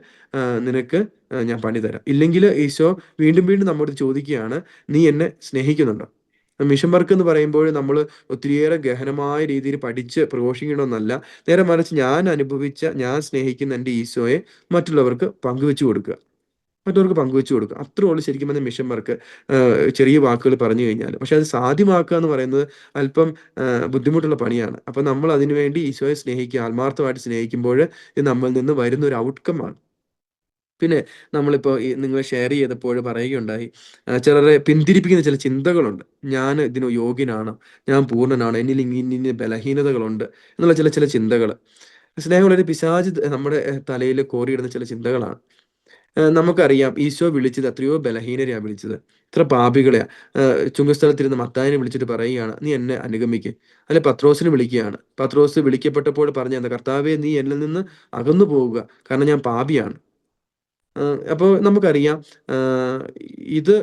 നിനക്ക് ഞാൻ പണി തരാം. ഇല്ലെങ്കിൽ ഈശോ വീണ്ടും വീണ്ടും നമ്മോട് ചോദിക്കുകയാണ്, നീ എന്നെ സ്നേഹിക്കുന്നുണ്ടോ? മിഷൻ വർക്ക് എന്ന് പറയുമ്പോൾ നമ്മൾ ഒത്തിരിയേറെ ഗഹനമായ രീതിയിൽ പഠിച്ച് പ്രഘോഷിക്കണമെന്നല്ല. നേരെ മറിച്ച് ഞാൻ അനുഭവിച്ച, ഞാൻ സ്നേഹിക്കുന്ന എൻ്റെ ഈശോയെ മറ്റുള്ളവർക്ക് പങ്കുവെച്ചു കൊടുക്കുക. മറ്റുള്ളവർക്ക് പങ്കുവെച്ചു കൊടുക്കുക. അത്രേ ഉള്ളൂ ശരിക്കും പറഞ്ഞാൽ മിഷൻ വർക്ക്. ചെറിയ വാക്കുകൾ പറഞ്ഞു കഴിഞ്ഞാൽ. പക്ഷെ അത് സാധ്യമാക്കുക എന്ന് പറയുന്നത് അല്പം ബുദ്ധിമുട്ടുള്ള പണിയാണ്. അപ്പൊ നമ്മൾ അതിനുവേണ്ടി ഈശോയെ സ്നേഹിക്കുക, ആത്മാർത്ഥമായിട്ട് സ്നേഹിക്കുമ്പോൾ ഇത് നമ്മളിൽ നിന്ന് വരുന്ന ഒരു ഔട്ട്കം ആണ്. പിന്നെ നമ്മളിപ്പോ നിങ്ങൾ ഷെയർ ചെയ്തപ്പോൾ പറയുകയുണ്ടായി, ചിലരെ പിന്തിരിപ്പിക്കുന്ന ചില ചിന്തകളുണ്ട്. ഞാൻ ഇതിന് യോഗ്യനാണ്, ഞാൻ പൂർണ്ണനാണ്, എന്നിൽ ഇന്ന ബലഹീനതകളുണ്ട് എന്നുള്ള ചില ചില ചിന്തകൾ. സ്നേഹമുള്ളൊരു പിശാച് നമ്മുടെ തലയിൽ കോറിയിടുന്ന ചില ചിന്തകളാണ്. നമുക്കറിയാം ഈശോ വിളിച്ചത് എത്രയോ ബലഹീനരെയാണ് വിളിച്ചത്, എത്ര പാപികളെയാ. ചുങ്കസ്ഥലത്തിരുന്ന് മത്തായിനെ വിളിച്ചിട്ട് പറയുകയാണ്, നീ എന്നെ അനുഗമിക്ക്. അല്ലെ പത്രോസിനെ വിളിക്കുകയാണ്. പത്രോസ് വിളിക്കപ്പെട്ടപ്പോൾ പറഞ്ഞ എന്താ, കർത്താവെ നീ എന്നിൽ നിന്ന് അകന്നു പോവുക, കാരണം ഞാൻ പാപിയാണ്. അപ്പോൾ നമുക്കറിയാം, ഇത്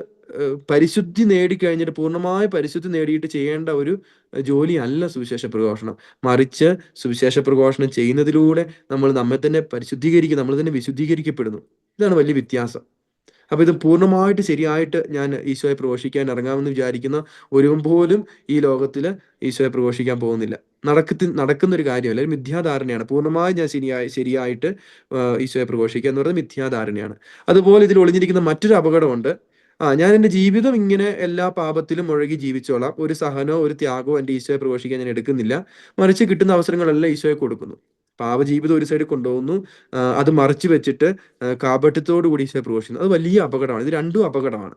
പരിശുദ്ധി നേടിക്കഴിഞ്ഞിട്ട്, പൂർണ്ണമായ പരിശുദ്ധി നേടിയിട്ട് ചെയ്യേണ്ട ഒരു ജോലി അല്ല സുവിശേഷ പ്രഘോഷണം. മറിച്ച് സുവിശേഷ പ്രഘോഷണം ചെയ്യുന്നതിലൂടെ നമ്മൾ നമ്മെ തന്നെ പരിശുദ്ധീകരിക്കും, നമ്മൾ തന്നെ വിശുദ്ധീകരിക്കപ്പെടുന്നു. ഇതാണ് വലിയ വ്യത്യാസം. അപ്പൊ ഇത് പൂർണ്ണമായിട്ട് ശരിയായിട്ട് ഞാൻ ഈശോയെ പ്രഘോഷിക്കാൻ ഇറങ്ങാമെന്ന് വിചാരിക്കുന്ന ഒരുവൻ പോലും ഈ ലോകത്തിൽ ഈശോയെ പ്രഘോഷിക്കാൻ പോകുന്നില്ല. നടക്കുന്ന ഒരു കാര്യമല്ല, ഒരു മിഥ്യാധാരണയാണ്. പൂർണ്ണമായി ഞാൻ ശരിയായിട്ട് ഈശോയെ പ്രഘോഷിക്കുക എന്ന് പറയുന്നത് മിഥ്യാധാരണയാണ്. അതുപോലെ ഇതിൽ ഒളിഞ്ഞിരിക്കുന്ന മറ്റൊരു അപകടമുണ്ട്. ഞാൻ എൻ്റെ ജീവിതം ഇങ്ങനെ എല്ലാ പാപത്തിലും മുഴുകി ജീവിച്ചോളാം, ഒരു സഹനോ ഒരു ത്യാഗമോ എൻ്റെ ഈശോയെ പ്രഘോഷിക്കാൻ ഞാൻ എടുക്കുന്നില്ല, മറിച്ച് കിട്ടുന്ന അവസരങ്ങളെല്ലാം ഈശോയെ കൊടുക്കുന്നു. പാപജീവിതം ഒരു സൈഡിൽ കൊണ്ടുപോകുന്നു, അത് മറച്ചു വെച്ചിട്ട് കാപട്യത്തോടു കൂടി ഈശോയെ പ്രഘോഷിക്കുന്നു. അത് വലിയ അപകടമാണ്. ഇത് രണ്ടും അപകടമാണ്.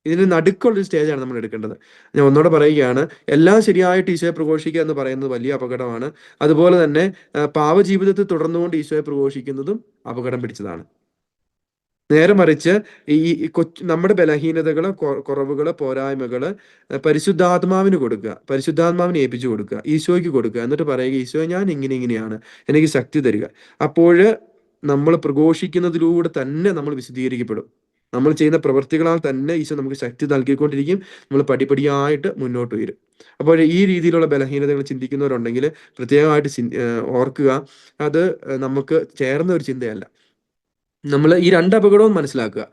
ഇതിന് നടുക്കുള്ളൊരു സ്റ്റേജാണ് നമ്മൾ എടുക്കേണ്ടത്. ഞാൻ ഒന്നുകൂടെ പറയുകയാണ്, എല്ലാം ശരിയായിട്ട് ഈശോയെ പ്രഘോഷിക്കുക എന്ന് പറയുന്നത് വലിയ അപകടമാണ്. അതുപോലെ തന്നെ പാപജീവിതത്തിൽ തുടർന്നുകൊണ്ട് ഈശോയെ പ്രഘോഷിക്കുന്നതും അപകടം പിടിച്ചതാണ്. നേരെ മറിച്ച് നമ്മുടെ ബലഹീനതകള്, കുറവുകള്, പോരായ്മകള് പരിശുദ്ധാത്മാവിന് കൊടുക്കുക, പരിശുദ്ധാത്മാവിനെ ഏൽപ്പിച്ചു കൊടുക്കുക, ഈശോയ്ക്ക് കൊടുക്കുക. എന്നിട്ട് പറയുക, ഈശോ ഞാൻ ഇങ്ങനെയാണ്, എനിക്ക് ശക്തി തരിക. അപ്പോഴ് നമ്മൾ പ്രഘോഷിക്കുന്നതിലൂടെ തന്നെ നമ്മൾ വിശദീകരിക്കപ്പെടും. നമ്മൾ ചെയ്യുന്ന പ്രവൃത്തികളാൽ തന്നെ ഈശോ നമുക്ക് ശക്തി നൽകിക്കൊണ്ടിരിക്കും. നമ്മൾ പടിപടിയായിട്ട് മുന്നോട്ട് വരും. അപ്പോൾ ഈ രീതിയിലുള്ള ബലഹീനതകൾ ചിന്തിക്കുന്നവരുണ്ടെങ്കിൽ പ്രത്യേകമായിട്ട് ഓർക്കുക, അത് നമുക്ക് ചേർന്ന ഒരു ചിന്തയല്ല. നമ്മൾ ഈ രണ്ട് അപകടവും മനസ്സിലാക്കുക.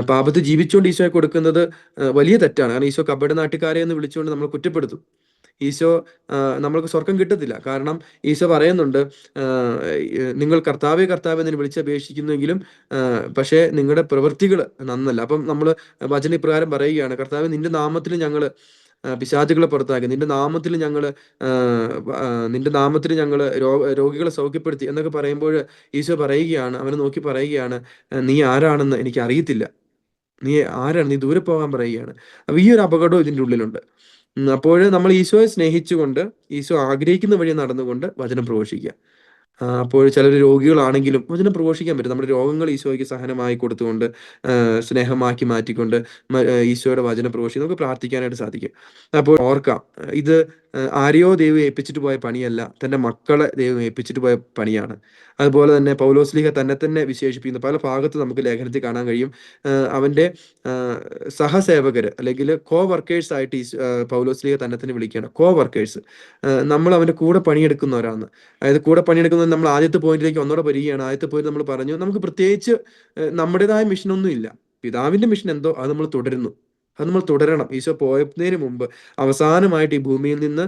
പാപത്ത് ജീവിച്ചുകൊണ്ട് ഈശോയെ കൊടുക്കുന്നത് വലിയ തെറ്റാണ്. കാരണം ഈശോ കപട നാട്ടുകാരെ എന്ന് വിളിച്ചുകൊണ്ട് നമ്മൾ കുറ്റപ്പെടുത്തും. ഈശോ നമ്മൾക്ക് സ്വർഗം കിട്ടത്തില്ല. കാരണം ഈശോ പറയുന്നുണ്ട്, നിങ്ങൾ കർത്താവെ കർത്താവെ എന്ന് വിളിച്ചപേക്ഷിക്കുന്നെങ്കിലും പക്ഷേ നിങ്ങളുടെ പ്രവൃത്തികൾ നന്നല്ല. അപ്പം നമ്മൾ വചന ഇപ്രകാരം പറയുകയാണ്, കർത്താവെ നിന്റെ നാമത്തിൽ ഞങ്ങൾ പിശാചുകളെ പുറത്താക്കി, നിന്റെ നാമത്തിൽ ഞങ്ങൾ രോഗികളെ സൗഖ്യപ്പെടുത്തി എന്നൊക്കെ പറയുമ്പോൾ ഈശോ പറയുകയാണ്, അവനെ നോക്കി പറയുകയാണ്, നീ ആരാണെന്ന് എനിക്ക് അറിയത്തില്ല, നീ ആരാണ്, നീ ദൂരെ പോകാൻ പറയുകയാണ്. അപ്പൊ ഈ ഒരു അപകടവും ഇതിൻ്റെ ഉള്ളിലുണ്ട്. അപ്പോൾ നമ്മൾ ഈശോയെ സ്നേഹിച്ചുകൊണ്ട്, ഈശോ ആഗ്രഹിക്കുന്ന വഴി നടന്നുകൊണ്ട് വചനം പ്രഘോഷിക്കുക. അപ്പോൾ ചിലർ രോഗികളാണെങ്കിലും വചനം പ്രഘോഷിക്കാൻ പറ്റും. നമ്മുടെ രോഗങ്ങൾ ഈശോയ്ക്ക് സഹനമായി കൊടുത്തുകൊണ്ട്, സ്നേഹമാക്കി മാറ്റിക്കൊണ്ട് ഈശോയുടെ വചനം പ്രഘോഷിച്ച് നമുക്ക് പ്രാർത്ഥിക്കാനായിട്ട് സാധിക്കും. അപ്പോൾ ഓർക്കാം, ഇത് ആരെയോ ദൈവം ഏൽപ്പിച്ചിട്ട് പോയ പണിയല്ല, തൻ്റെ മക്കളെ ദൈവം ഏൽപ്പിച്ചിട്ട് പോയ പണിയാണ്. അതുപോലെ തന്നെ പൗലോസ്ലീഹ തന്നെ തന്നെ വിശേഷിപ്പിക്കുന്ന പല ഭാഗത്ത് നമുക്ക് ലേഖനത്തിൽ കാണാൻ കഴിയും. അവൻ്റെ സഹസേവകര് അല്ലെങ്കിൽ കോ വർക്കേഴ്സ് ആയിട്ട് പൗലോസ്ലീഹ തന്നെ തന്നെ വിളിക്കുകയാണ് കോ വർക്കേഴ്സ്. നമ്മൾ അവൻ്റെ കൂടെ പണിയെടുക്കുന്നവരാണ്. അതായത് കൂടെ പണിയെടുക്കുന്നത് നമ്മൾ ആദ്യത്തെ പോയിന്റിലേക്ക് ഒന്നുകൂടെ വരികയാണ്. ആദ്യത്തെ പോയിന്റ് നമ്മൾ പറഞ്ഞു, നമുക്ക് പ്രത്യേകിച്ച് നമ്മുടേതായ മിഷനൊന്നും ഇല്ല. പിതാവിന്റെ മിഷൻ എന്തോ അത് നമ്മൾ തുടരുന്നു, അത് നമ്മൾ തുടരണം. ഈശോ പോയതിന് മുമ്പ് അവസാനമായിട്ട് ഈ ഭൂമിയിൽ നിന്ന്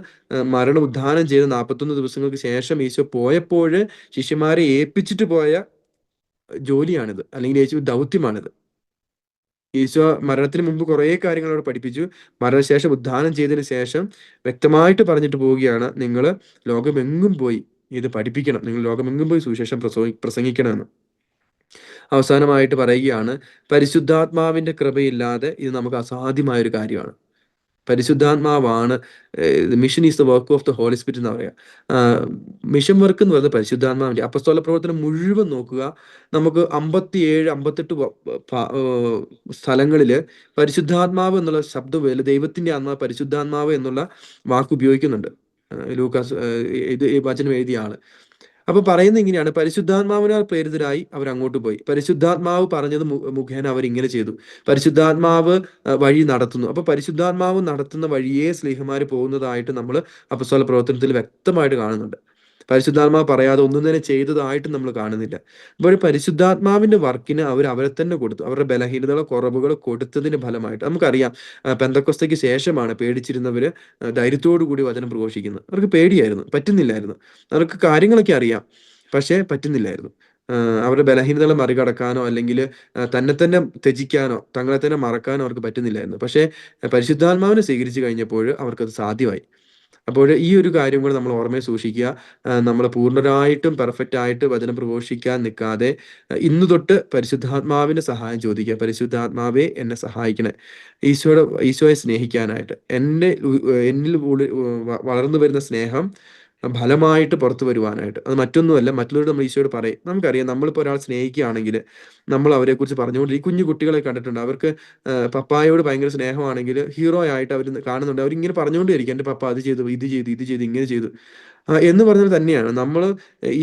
മരണം ഉദ്ധാനം ചെയ്ത് 41 ദിവസങ്ങൾക്ക് ശേഷം ഈശോ പോയപ്പോൾ ശിഷ്യന്മാരെ ഏൽപ്പിച്ചിട്ട് പോയ ജോലിയാണിത്, അല്ലെങ്കിൽ യേശു ദൗത്യമാണിത്. ഈശോ മരണത്തിന് മുമ്പ് കുറേ കാര്യങ്ങൾ അവിടെ പഠിപ്പിച്ചു. മരണശേഷം ഉദ്ധാനം ചെയ്തതിന് ശേഷം വ്യക്തമായിട്ട് പറഞ്ഞിട്ട് പോവുകയാണ്, നിങ്ങൾ ലോകമെങ്ങും പോയി ഇത് പഠിപ്പിക്കണം, നിങ്ങൾ ലോകമെങ്ങും പോയി സുവിശേഷം പ്രസംഗിക്കണമെന്ന്. അവസാനമായിട്ട് പറയുകയാണ്, പരിശുദ്ധാത്മാവിന്റെ കൃപയില്ലാതെ ഇത് നമുക്ക് അസാധ്യമായൊരു കാര്യമാണ്. പരിശുദ്ധാത്മാവാണ്. Mission is the work of the Holy Spirit എന്ന് പറയാം. മിഷൻ വർക്ക് എന്ന് പറയുന്നത് പരിശുദ്ധാത്മാവിന്റെ. അപ്പസ്തോല പ്രവർത്തനം മുഴുവൻ നോക്കുക, നമുക്ക് 57, 58 സ്ഥലങ്ങളിൽ പരിശുദ്ധാത്മാവ് എന്നുള്ള ശബ്ദം, ദൈവത്തിന്റെ ആത്മാവ്, പരിശുദ്ധാത്മാവ് എന്നുള്ള വാക്ക് ഉപയോഗിക്കുന്നുണ്ട്. ലൂക്കാസ് ഇത് ഈ വചനം എഴുതിയ ആള്. അപ്പൊ പറയുന്നത് ഇങ്ങനെയാണ്, പരിശുദ്ധാത്മാവിനാൽ പ്രേരിതരായി അവർ അങ്ങോട്ട് പോയി, പരിശുദ്ധാത്മാവ് പറഞ്ഞത് മുഖേന അവർ ഇങ്ങനെ ചെയ്തു, പരിശുദ്ധാത്മാവ് വഴി നടത്തുന്നു. അപ്പൊ പരിശുദ്ധാത്മാവ് നടത്തുന്ന വഴിയേ സ്ലീഹന്മാർ പോകുന്നതായിട്ട് നമ്മൾ അപ്പസ്തോല പ്രവർത്തനത്തിൽ വ്യക്തമായിട്ട് കാണുന്നുണ്ട്. പരിശുദ്ധാത്മാവ് പറയാതെ ഒന്നും തന്നെ ചെയ്തതായിട്ട് നമ്മൾ കാണുന്നില്ല. അപ്പോൾ പരിശുദ്ധാത്മാവിന്റെ വർക്കിന് അവർ അവരെ തന്നെ കൊടുത്തു, അവരുടെ ബലഹീനതകളോ കുറവുകളോ കൊടുത്തതിന് ഫലമായിട്ട്. നമുക്കറിയാം, പെന്തക്കൊസ്തയ്ക്ക് ശേഷമാണ് പേടിച്ചിരുന്നവര് ധൈര്യത്തോടു കൂടി വചനം പ്രഘോഷിക്കുന്നത്. അവർക്ക് പേടിയായിരുന്നു, പറ്റുന്നില്ലായിരുന്നു. അവർക്ക് കാര്യങ്ങളൊക്കെ അറിയാം, പക്ഷേ പറ്റുന്നില്ലായിരുന്നു. അവരുടെ ബലഹീനതകളെ മറികടക്കാനോ അല്ലെങ്കിൽ തന്നെ തന്നെ ത്യജിക്കാനോ തങ്ങളെ തന്നെ മറക്കാനോ അവർക്ക് പറ്റുന്നില്ലായിരുന്നു. പക്ഷേ പരിശുദ്ധാത്മാവിനെ സ്വീകരിച്ചു കഴിഞ്ഞപ്പോൾ അവർക്കത് സാധ്യമായി. അപ്പോൾ ഈ ഒരു കാര്യം കൂടെ നമ്മൾ ഓർമ്മയിൽ സൂക്ഷിക്കുക. നമ്മൾ പൂർണ്ണരായിട്ടും പെർഫെക്റ്റ് ആയിട്ട് വചനം പ്രഘോഷിക്കാൻ നിൽക്കാതെ ഇന്നു തൊട്ട് പരിശുദ്ധാത്മാവിന്റെ സഹായം ചോദിക്കുക. പരിശുദ്ധാത്മാവേ എന്നെ സഹായിക്കണേ, ഈശോയെ സ്നേഹിക്കാനായിട്ട്. എന്നിൽ വളർന്നു വരുന്ന സ്നേഹം ഫലമായിട്ട് പുറത്തു വരുവാനായിട്ട്. അത് മറ്റൊന്നുമല്ല, മറ്റുള്ളവരോട് നമ്മൾ ഈശോയോട് പറയും. നമുക്കറിയാം, നമ്മളിപ്പോൾ ഒരാൾ സ്നേഹിക്കുകയാണെങ്കിൽ നമ്മൾ അവരെക്കുറിച്ച് പറഞ്ഞുകൊണ്ട്, ഈ കുഞ്ഞു കുട്ടികളെ കണ്ടിട്ടുണ്ട്, അവർക്ക് പപ്പായോട് ഭയങ്കര സ്നേഹമാണെങ്കിൽ ഹീറോ ആയിട്ട് അവർ കാണുന്നുണ്ട്, അവരിങ്ങനെ പറഞ്ഞുകൊണ്ടേയിരിക്കും, എൻ്റെ പപ്പ അത് ചെയ്തു, ഇത് ചെയ്തു, ഇത് ചെയ്തു, ഇങ്ങനെ ചെയ്തു എന്ന് പറഞ്ഞത് തന്നെയാണ്. നമ്മൾ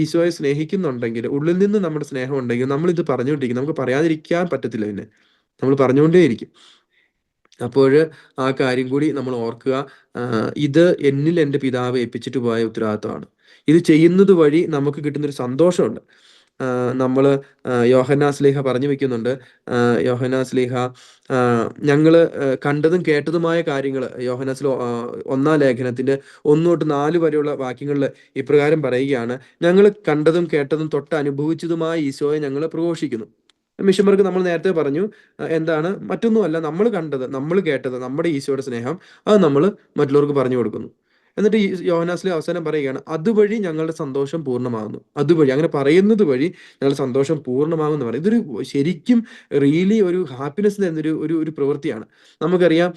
ഈശോയെ സ്നേഹിക്കുന്നുണ്ടെങ്കിൽ, ഉള്ളിൽ നിന്ന് നമ്മുടെ സ്നേഹം ഉണ്ടെങ്കിൽ നമ്മൾ ഇത് പറഞ്ഞുകൊണ്ടിരിക്കും, നമുക്ക് പറയാതിരിക്കാൻ പറ്റത്തില്ല, പിന്നെ നമ്മൾ പറഞ്ഞുകൊണ്ടേയിരിക്കും. അപ്പോൾ ആ കാര്യം കൂടി നമ്മൾ ഓർക്കുക. ഇത് എന്നിൽ എൻ്റെ പിതാവ് ഏൽപ്പിച്ചിട്ട് പോയ ഉത്തരവാദിത്തമാണ്. ഇത് ചെയ്യുന്നത് വഴി നമുക്ക് കിട്ടുന്നൊരു സന്തോഷമുണ്ട്. നമ്മൾ യോഹന്നാൻ ശ്ലീഹ പറഞ്ഞു വെക്കുന്നുണ്ട്. യോഹന്നാൻ ശ്ലീഹ ഞങ്ങള് കണ്ടതും കേട്ടതുമായ കാര്യങ്ങൾ, യോഹന്നാൻ ശ്ലീഹ 1-ാം ലേഖനത്തിന്റെ 1 തൊട്ട് 4 വരെയുള്ള വാക്യങ്ങളിൽ ഇപ്രകാരം പറയുകയാണ്, ഞങ്ങൾ കണ്ടതും കേട്ടതും തൊട്ട് അനുഭവിച്ചതുമായ ഈശോയെ ഞങ്ങൾ പ്രഘോഷിക്കുന്നു. മിഷന്മാർക്ക് നമ്മൾ നേരത്തെ പറഞ്ഞു, എന്താണ്, മറ്റൊന്നുമല്ല, നമ്മൾ കണ്ടത്, നമ്മൾ കേട്ടത്, നമ്മുടെ ഈശോയുടെ സ്നേഹം, അത് നമ്മൾ മറ്റുള്ളവർക്ക് പറഞ്ഞു കൊടുക്കുന്നു. എന്നിട്ട് ഈ യോഹന്നാൻ ശ്ലീഹ അവസാനം പറയുകയാണ്, അതുവഴി ഞങ്ങളുടെ സന്തോഷം പൂർണ്ണമാകുന്നു. അതുവഴി, അങ്ങനെ പറയുന്നത് വഴി ഞങ്ങളുടെ സന്തോഷം പൂർണ്ണമാകുമെന്ന് പറയും. ഇതൊരു ശരിക്കും റിയലി ഒരു ഹാപ്പിനെസ് എന്നൊരു ഒരു ഒരു പ്രവൃത്തിയാണ്. നമുക്കറിയാം,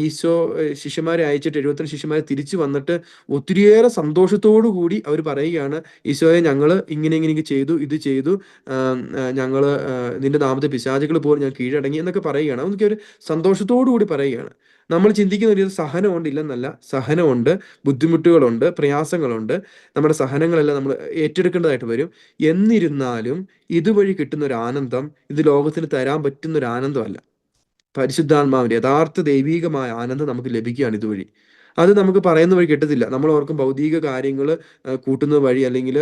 ഈശോ ശിഷ്യന്മാരെ അയച്ചിട്ട് 72 ശിഷ്യന്മാരെ തിരിച്ചു വന്നിട്ട് ഒത്തിരിയേറെ സന്തോഷത്തോടു കൂടി അവർ പറയുകയാണ്, ഈശോയെ ഞങ്ങൾ ഇങ്ങനെ ഇങ്ങനെ ചെയ്തു, ഇത് ചെയ്തു, ഞങ്ങൾ നിന്റെ നാമത്തെ പിശാചുകൾ പോലും ഞാൻ കീഴടങ്ങി എന്നൊക്കെ പറയുകയാണ്. അതൊക്കെ ഒരു സന്തോഷത്തോടു കൂടി പറയുകയാണ്. നമ്മൾ ചിന്തിക്കുന്ന ഒരു സഹനമുണ്ട്, ഇല്ലെന്നല്ല, സഹനമുണ്ട്, ബുദ്ധിമുട്ടുകളുണ്ട്, പ്രയാസങ്ങളുണ്ട്. നമ്മുടെ സഹനങ്ങളെല്ലാം നമ്മൾ ഏറ്റെടുക്കേണ്ടതായിട്ട് വരും. എന്നിരുന്നാലും ഇതുവഴി കിട്ടുന്ന ഒരു ആനന്ദം ഇത് ലോകത്തിന് തരാൻ പറ്റുന്ന ഒരു ആനന്ദമല്ല. പരിശുദ്ധാത്മാവിന്റെ യഥാർത്ഥ ദൈവീകമായ ആനന്ദം നമുക്ക് ലഭിക്കുകയാണ് ഇതുവഴി. അത് നമുക്ക് പറയുന്ന വഴി കിട്ടത്തില്ല. നമ്മൾ ഓർക്കും ഭൗതിക കാര്യങ്ങൾ കൂട്ടുന്ന വഴി, അല്ലെങ്കിൽ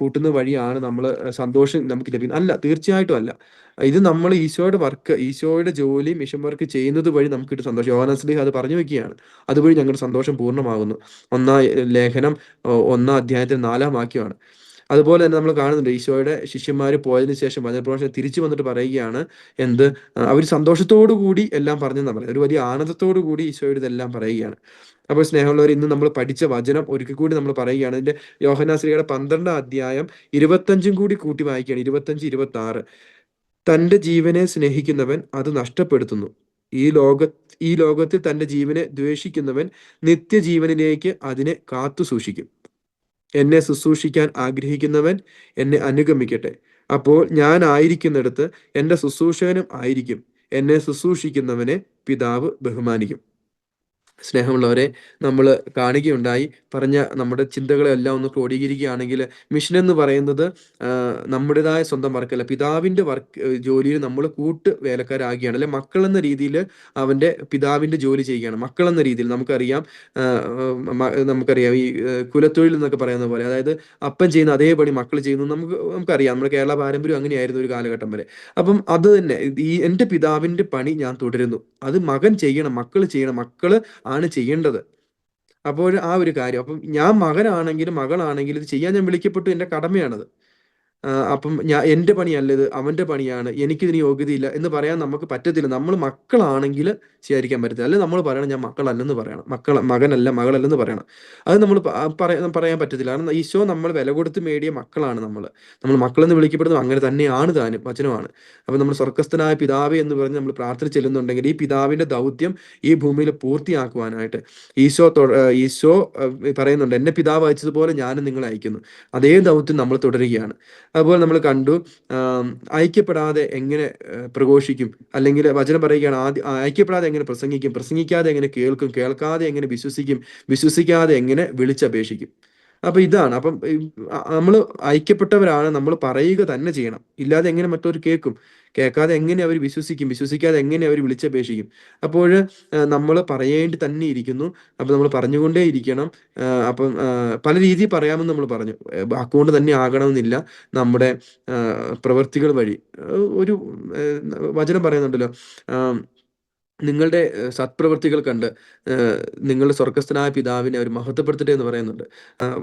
കൂട്ടുന്ന വഴിയാണ് നമ്മൾ സന്തോഷം നമുക്ക് ലഭിക്കുന്നത്. അല്ല, തീർച്ചയായിട്ടും അല്ല. ഇത് നമ്മൾ ഈശോയുടെ വർക്ക്, ഈശോയുടെ ജോലി, മിഷൻ വർക്ക് ചെയ്യുന്നത് വഴി നമുക്ക് കിട്ടും സന്തോഷം. യോഹന്നാൻ ശ്ലീഹ അത് പറഞ്ഞു വെക്കുകയാണ്, അതുവഴി ഞങ്ങളുടെ സന്തോഷം പൂർണ്ണമാകുന്നു. 1-ാം ലേഖനം 1-ാം അധ്യായത്തിൽ 4-ാം വാക്യമാണ്. അതുപോലെ തന്നെ നമ്മൾ കാണുന്നുണ്ട്, ഈശോയുടെ ശിഷ്യന്മാർ പോയതിനു ശേഷം വചനപ്രഘോഷണം തിരിച്ചു വന്നിട്ട് പറയുകയാണ്, അവർ സന്തോഷത്തോടു കൂടി എല്ലാം പറഞ്ഞെന്നാണ് പറയുന്നത്. ഒരു വലിയ ആനന്ദത്തോടു കൂടി ഈശോയുടെ ഇതെല്ലാം പറയുകയാണ്. അപ്പോൾ സ്നേഹമുള്ളവർ, ഇന്ന് നമ്മൾ പഠിച്ച വചനം ഒരിക്കൽ കൂടി നമ്മൾ പറയുകയാണ്. ഇതിന്റെ യോഹന്നാൻ ശ്ലീഹയുടെ 12-ാം അധ്യായം 25 കൂടി കൂട്ടി വായിക്കുകയാണ്. 25, 26. തൻ്റെ ജീവനെ സ്നേഹിക്കുന്നവൻ അത് നഷ്ടപ്പെടുത്തുന്നു. ഈ ലോകത്തിൽ തൻ്റെ ജീവനെ ദ്വേഷിക്കുന്നവൻ നിത്യജീവനിലേക്ക് അതിനെ കാത്തു സൂക്ഷിക്കും. എന്നെ ശുശ്രൂഷിക്കാൻ ആഗ്രഹിക്കുന്നവൻ എന്നെ അനുഗമിക്കട്ടെ. അപ്പോൾ ഞാൻ ആയിരിക്കുന്നിടത്ത് എൻ്റെ ശുശ്രൂഷകനും ആയിരിക്കും. എന്നെ ശുശ്രൂഷിക്കുന്നവനെ പിതാവ് ബഹുമാനിക്കും. സ്നേഹമുള്ളവരെ, നമ്മൾ കാണുകയുണ്ടായി. പറഞ്ഞ നമ്മുടെ ചിന്തകളെല്ലാം ഒന്ന് ക്രോഡീകരിക്കുകയാണെങ്കിൽ, മിഷൻ എന്ന് പറയുന്നത് നമ്മുടേതായ സ്വന്തം വർക്കല്ല, പിതാവിൻ്റെ ജോലിയിൽ നമ്മൾ കൂട്ട് വേലക്കാരാകുകയാണ്. അല്ലെ, മക്കളെന്ന രീതിയിൽ അവൻ്റെ പിതാവിൻ്റെ ജോലി ചെയ്യുകയാണ്. മക്കളെന്ന രീതിയിൽ നമുക്കറിയാം, നമുക്കറിയാം ഈ കുലത്തൊഴിൽ എന്നൊക്കെ പറയുന്ന പോലെ, അതായത് അപ്പൻ ചെയ്യുന്ന അതേ പണി മക്കൾ ചെയ്യുന്നു. നമുക്കറിയാം, നമ്മുടെ കേരള പാരമ്പര്യം അങ്ങനെയായിരുന്നു ഒരു കാലഘട്ടം വരെ. അപ്പം അത് തന്നെ, എൻ്റെ പിതാവിൻ്റെ പണി ഞാൻ തുടരുന്നു. അത് മകൻ ചെയ്യണം, മക്കൾ ചെയ്യണം, മക്കള് ആണ് ചെയ്യേണ്ടത്. അപ്പോൾ ആ ഒരു കാര്യം, അപ്പം ഞാൻ മകനാണെങ്കിലും മകളാണെങ്കിലും ഇത് ചെയ്യാൻ ഞാൻ വിളിക്കപ്പെട്ടു, എൻ്റെ കടമയാണത്. അപ്പം എൻ്റെ പണിയല്ല ഇത്, അവൻ്റെ പണിയാണ്, എനിക്കിതിന് യോഗ്യതയില്ല എന്ന് പറയാൻ നമുക്ക് പറ്റത്തില്ല. നമ്മൾ മക്കളാണെങ്കിൽ ചെയ്യാതിരിക്കാൻ പറ്റത്തില്ല. അല്ലെങ്കിൽ നമ്മൾ പറയണം ഞാൻ മക്കളല്ലെന്ന് പറയണം, മകനല്ല മകളല്ലെന്ന് പറയണം. അത് നമ്മൾ പറയാൻ പറ്റത്തില്ല. കാരണം ഈശോ നമ്മൾ വില കൊടുത്ത് മേടിയ മക്കളാണ് നമ്മൾ മക്കളെന്ന് വിളിക്കപ്പെടുന്നത് അങ്ങനെ തന്നെയാണ് താനും, വചനമാണ്. അപ്പം നമ്മൾ സ്വർഗ്ഗസ്ഥനായ പിതാവേ എന്ന് പറഞ്ഞ് നമ്മൾ പ്രാർത്ഥന ചെല്ലുന്നുണ്ടെങ്കിൽ, ഈ പിതാവിൻ്റെ ദൗത്യം ഈ ഭൂമിയിൽ പൂർത്തിയാക്കുവാനായിട്ട് ഈശോ പറയുന്നുണ്ട്, എന്നെ പിതാവ് അയച്ചതുപോലെ ഞാനും നിങ്ങളെ അയക്കുന്നു. അതേ ദൗത്യം നമ്മൾ തുടരുകയാണ്. അതുപോലെ നമ്മൾ കണ്ടു, ഐക്യപ്പെടാതെ എങ്ങനെ പ്രഘോഷിക്കും, അല്ലെങ്കിൽ വചനം പറയുകയാണ്, ഐക്യപ്പെടാതെ എങ്ങനെ പ്രസംഗിക്കും, പ്രസംഗിക്കാതെ എങ്ങനെ കേൾക്കും, കേൾക്കാതെ എങ്ങനെ വിശ്വസിക്കും, വിശ്വസിക്കാതെ എങ്ങനെ വിളിച്ചപേക്ഷിക്കും. അപ്പൊ ഇതാണ്. അപ്പം നമ്മൾ ഐക്യപ്പെട്ടവരാണ്, നമ്മൾ പറയുക തന്നെ ചെയ്യണം. ഇല്ലാതെ എങ്ങനെ മറ്റവർ കേൾക്കും, കേൾക്കാതെ എങ്ങനെ അവർ വിശ്വസിക്കും, വിശ്വസിക്കാതെ എങ്ങനെ അവർ വിളിച്ചപേക്ഷിക്കും. അപ്പോൾ നമ്മൾ പറയേണ്ടി തന്നെ ഇരിക്കുന്നു. അപ്പം നമ്മൾ പറഞ്ഞുകൊണ്ടേ ഇരിക്കണം. അപ്പം പല രീതിയിൽ പറയാമെന്ന് നമ്മൾ പറഞ്ഞു. വാക്കുകൊണ്ട് തന്നെ ആകണമെന്നില്ല, നമ്മുടെ പ്രവൃത്തികൾ വഴി. ഒരു വചനം പറയുന്നുണ്ടല്ലോ, നിങ്ങളുടെ സത്പ്രവൃത്തികൾ കണ്ട് നിങ്ങളുടെ സ്വർഗ്ഗസ്ഥനായ പിതാവിനെ അവർ മഹത്വപ്പെടുത്തട്ടെ എന്ന് പറയുന്നുണ്ട്.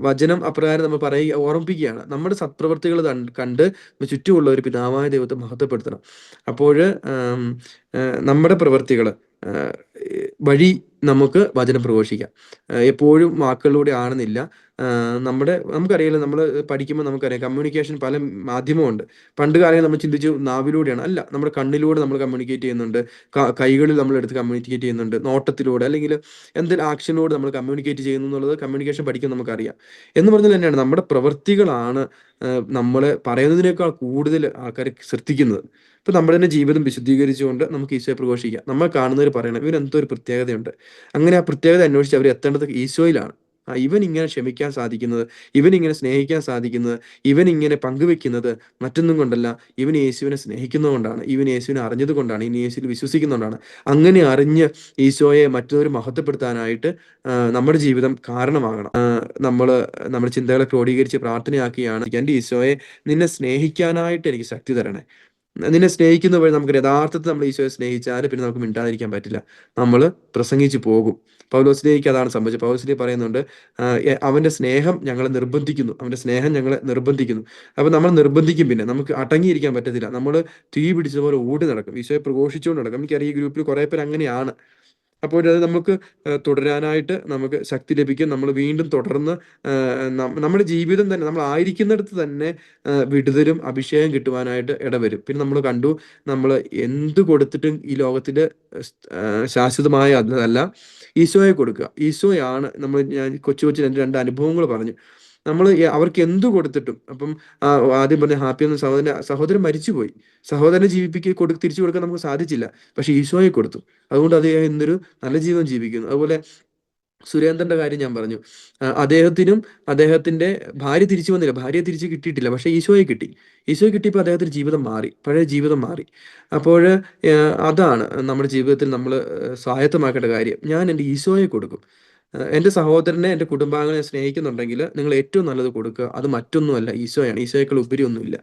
വചനം അപ്രകാരം നമ്മൾ ഓർമ്മിപ്പിക്കുകയാണ്, നമ്മുടെ സത്പ്രവൃത്തികൾ കണ്ട് ചുറ്റുമുള്ള ഒരു പിതാവായ ദൈവത്തെ മഹത്വപ്പെടുത്തണം. അപ്പോൾ നമ്മുടെ പ്രവൃത്തികൾ വഴി നമുക്ക് വചനം പ്രഘോഷിക്കാം. എപ്പോഴും വാക്കുകളിലൂടെ ആണെന്നില്ല. നമുക്കറിയാലോ, നമ്മൾ പഠിക്കുമ്പോൾ നമുക്കറിയാം, കമ്മ്യൂണിക്കേഷൻ പല മാധ്യമമുണ്ട്. പണ്ട് കാലങ്ങളിൽ നമ്മൾ ചിന്തിച്ചു നാവിലൂടെയാണ്, അല്ല, നമ്മുടെ കണ്ണിലൂടെ നമ്മൾ കമ്മ്യൂണിക്കേറ്റ് ചെയ്യുന്നുണ്ട്, കൈകളിൽ നമ്മൾ എടുത്ത് കമ്മ്യൂണിക്കേറ്റ് ചെയ്യുന്നുണ്ട്, നോട്ടത്തിലൂടെ അല്ലെങ്കിൽ എന്തെങ്കിലും ആക്ഷനിലൂടെ നമ്മൾ കമ്മ്യൂണിക്കേറ്റ് ചെയ്യുന്നു എന്നുള്ളത് കമ്മ്യൂണിക്കേഷൻ പഠിക്കും, നമുക്കറിയാം. എന്ന് പറഞ്ഞാൽ തന്നെയാണ് നമ്മുടെ പ്രവൃത്തികളാണ് നമ്മൾ പറയുന്നതിനേക്കാൾ കൂടുതൽ ആൾക്കാർ ശ്രദ്ധിക്കുന്നത്. ഇപ്പം നമ്മുടെ തന്നെ ജീവിതം വിശുദ്ധീകരിച്ചുകൊണ്ട് നമുക്ക് ഈശോയെ പ്രഘോഷിക്കാം. നമ്മൾ കാണുന്നവർ പറയണം, ഇവനെന്തോ ഒരു പ്രത്യേകതയുണ്ട്. അങ്ങനെ ആ പ്രത്യേകത അന്വേഷിച്ച് അവർ എത്തേണ്ടത് ഈശോയിലാണ്. ഇവൻ ഇങ്ങനെ ക്ഷമിക്കാൻ സാധിക്കുന്നത്, ഇവൻ ഇങ്ങനെ സ്നേഹിക്കാൻ സാധിക്കുന്നത്, ഇവൻ ഇങ്ങനെ പങ്കുവെക്കുന്നത് മറ്റൊന്നും കൊണ്ടല്ല, ഇവൻ യേശുവിനെ സ്നേഹിക്കുന്നതുകൊണ്ടാണ്, ഇവൻ യേശുവിനെ അറിഞ്ഞത് കൊണ്ടാണ്, ഇവൻ യേശുവിൽ വിശ്വസിക്കുന്നതുകൊണ്ടാണ്. അങ്ങനെ അറിഞ്ഞ് ഈശോയെ മറ്റൊരു മഹത്വപ്പെടുത്താനായിട്ട് നമ്മുടെ ജീവിതം കാരണമാകണം. നമ്മൾ നമ്മുടെ ചിന്തകളെ ക്രോഡീകരിച്ച് പ്രാർത്ഥനയാക്കുകയാണ്, എൻ്റെ ഈശോയെ, നിന്നെ സ്നേഹിക്കാനായിട്ട് എനിക്ക് ശക്തി തരണേ. നിന്നെ സ്നേഹിക്കുന്ന വഴി നമുക്ക് യഥാർത്ഥത്തിൽ നമ്മൾ ഈശോയെ സ്നേഹിച്ചാൽ പിന്നെ നമുക്ക് മിണ്ടാതിരിക്കാൻ പറ്റില്ല, നമ്മൾ പ്രസംഗിച്ചു പോകും. പൗലോസ്ലീഹയ്ക്ക് അതാണ് സംഭവിച്ചത്. പൗലോസ്ലീഹ പറയുന്നുണ്ട്, അവൻ്റെ സ്നേഹം ഞങ്ങളെ നിർബന്ധിക്കുന്നു, അവൻ്റെ സ്നേഹം ഞങ്ങളെ നിർബന്ധിക്കുന്നു. അപ്പം നമ്മൾ നിർബന്ധിക്കും, പിന്നെ നമുക്ക് അടങ്ങിയിരിക്കാൻ പറ്റത്തില്ല, നമ്മൾ തീ പിടിച്ചതുപോലെ ഓടി നടക്കും, ഈശോയെ പ്രഘോഷിച്ചുകൊണ്ട് നടക്കും. എനിക്കറിയാം, ഈ ഗ്രൂപ്പിൽ കുറേ പേര് അങ്ങനെയാണ്. അപ്പോൾ അത് നമുക്ക് തുടരാനായിട്ട് നമുക്ക് ശക്തി ലഭിക്കും. നമ്മൾ വീണ്ടും തുടർന്ന് നമ്മുടെ ജീവിതം തന്നെ, നമ്മൾ ആയിരിക്കുന്നിടത്ത് തന്നെ വിടുതലും അഭിഷേകം കിട്ടുവാനായിട്ട് ഇടവരും. പിന്നെ നമ്മൾ കണ്ടു, നമ്മൾ എന്ത് കൊടുത്തിട്ടും ഈ ലോകത്തിൽ ശാശ്വതമായ അതല്ല, ഈശോയെ കൊടുക്കുക. ഈശോയാണ് ഞാൻ കൊച്ചു കൊച്ചു രണ്ട് അനുഭവങ്ങൾ പറഞ്ഞു. നമ്മൾ അവർക്ക് എന്തു കൊടുത്തിട്ടും, അപ്പം ആദ്യം പറഞ്ഞ ഹാപ്പി എന്ന സഹോദരൻ മരിച്ചുപോയി, സഹോദരനെ തിരിച്ചു കൊടുക്കാൻ നമുക്ക് സാധിച്ചില്ല, പക്ഷെ ഈശോയെ കൊടുത്തു. അതുകൊണ്ട് അദ്ദേഹം ഇന്നൊരു നല്ല ജീവിതം ജീവിക്കുന്നു. അതുപോലെ സുരേന്ദ്രന്റെ കാര്യം ഞാൻ പറഞ്ഞു. അദ്ദേഹത്തിന്റെ ഭാര്യ തിരിച്ചു വന്നില്ല, ഭാര്യയെ തിരിച്ച് കിട്ടിയിട്ടില്ല, പക്ഷെ ഈശോയെ കിട്ടി. ഈശോയെ കിട്ടിയപ്പോൾ അദ്ദേഹത്തിന്റെ ജീവിതം മാറി, പഴയ ജീവിതം മാറി. അപ്പോൾ അതാണ് നമ്മുടെ ജീവിതത്തിൽ നമ്മൾ സ്വായത്തമാക്കേണ്ട കാര്യം. ഞാൻ എൻ്റെ ഈശോയെ കൊടുക്കും. എൻ്റെ സഹോദരനെ, എൻ്റെ കുടുംബാംഗങ്ങളെ സ്നേഹിക്കുന്നുണ്ടെങ്കിൽ നിങ്ങൾ ഏറ്റവും നല്ലത് കൊടുക്കുക. അത് മറ്റൊന്നുമല്ല, ഈശോയാണ്. ഈശോയേക്കാൾ ഉപരി ഒന്നുമില്ല.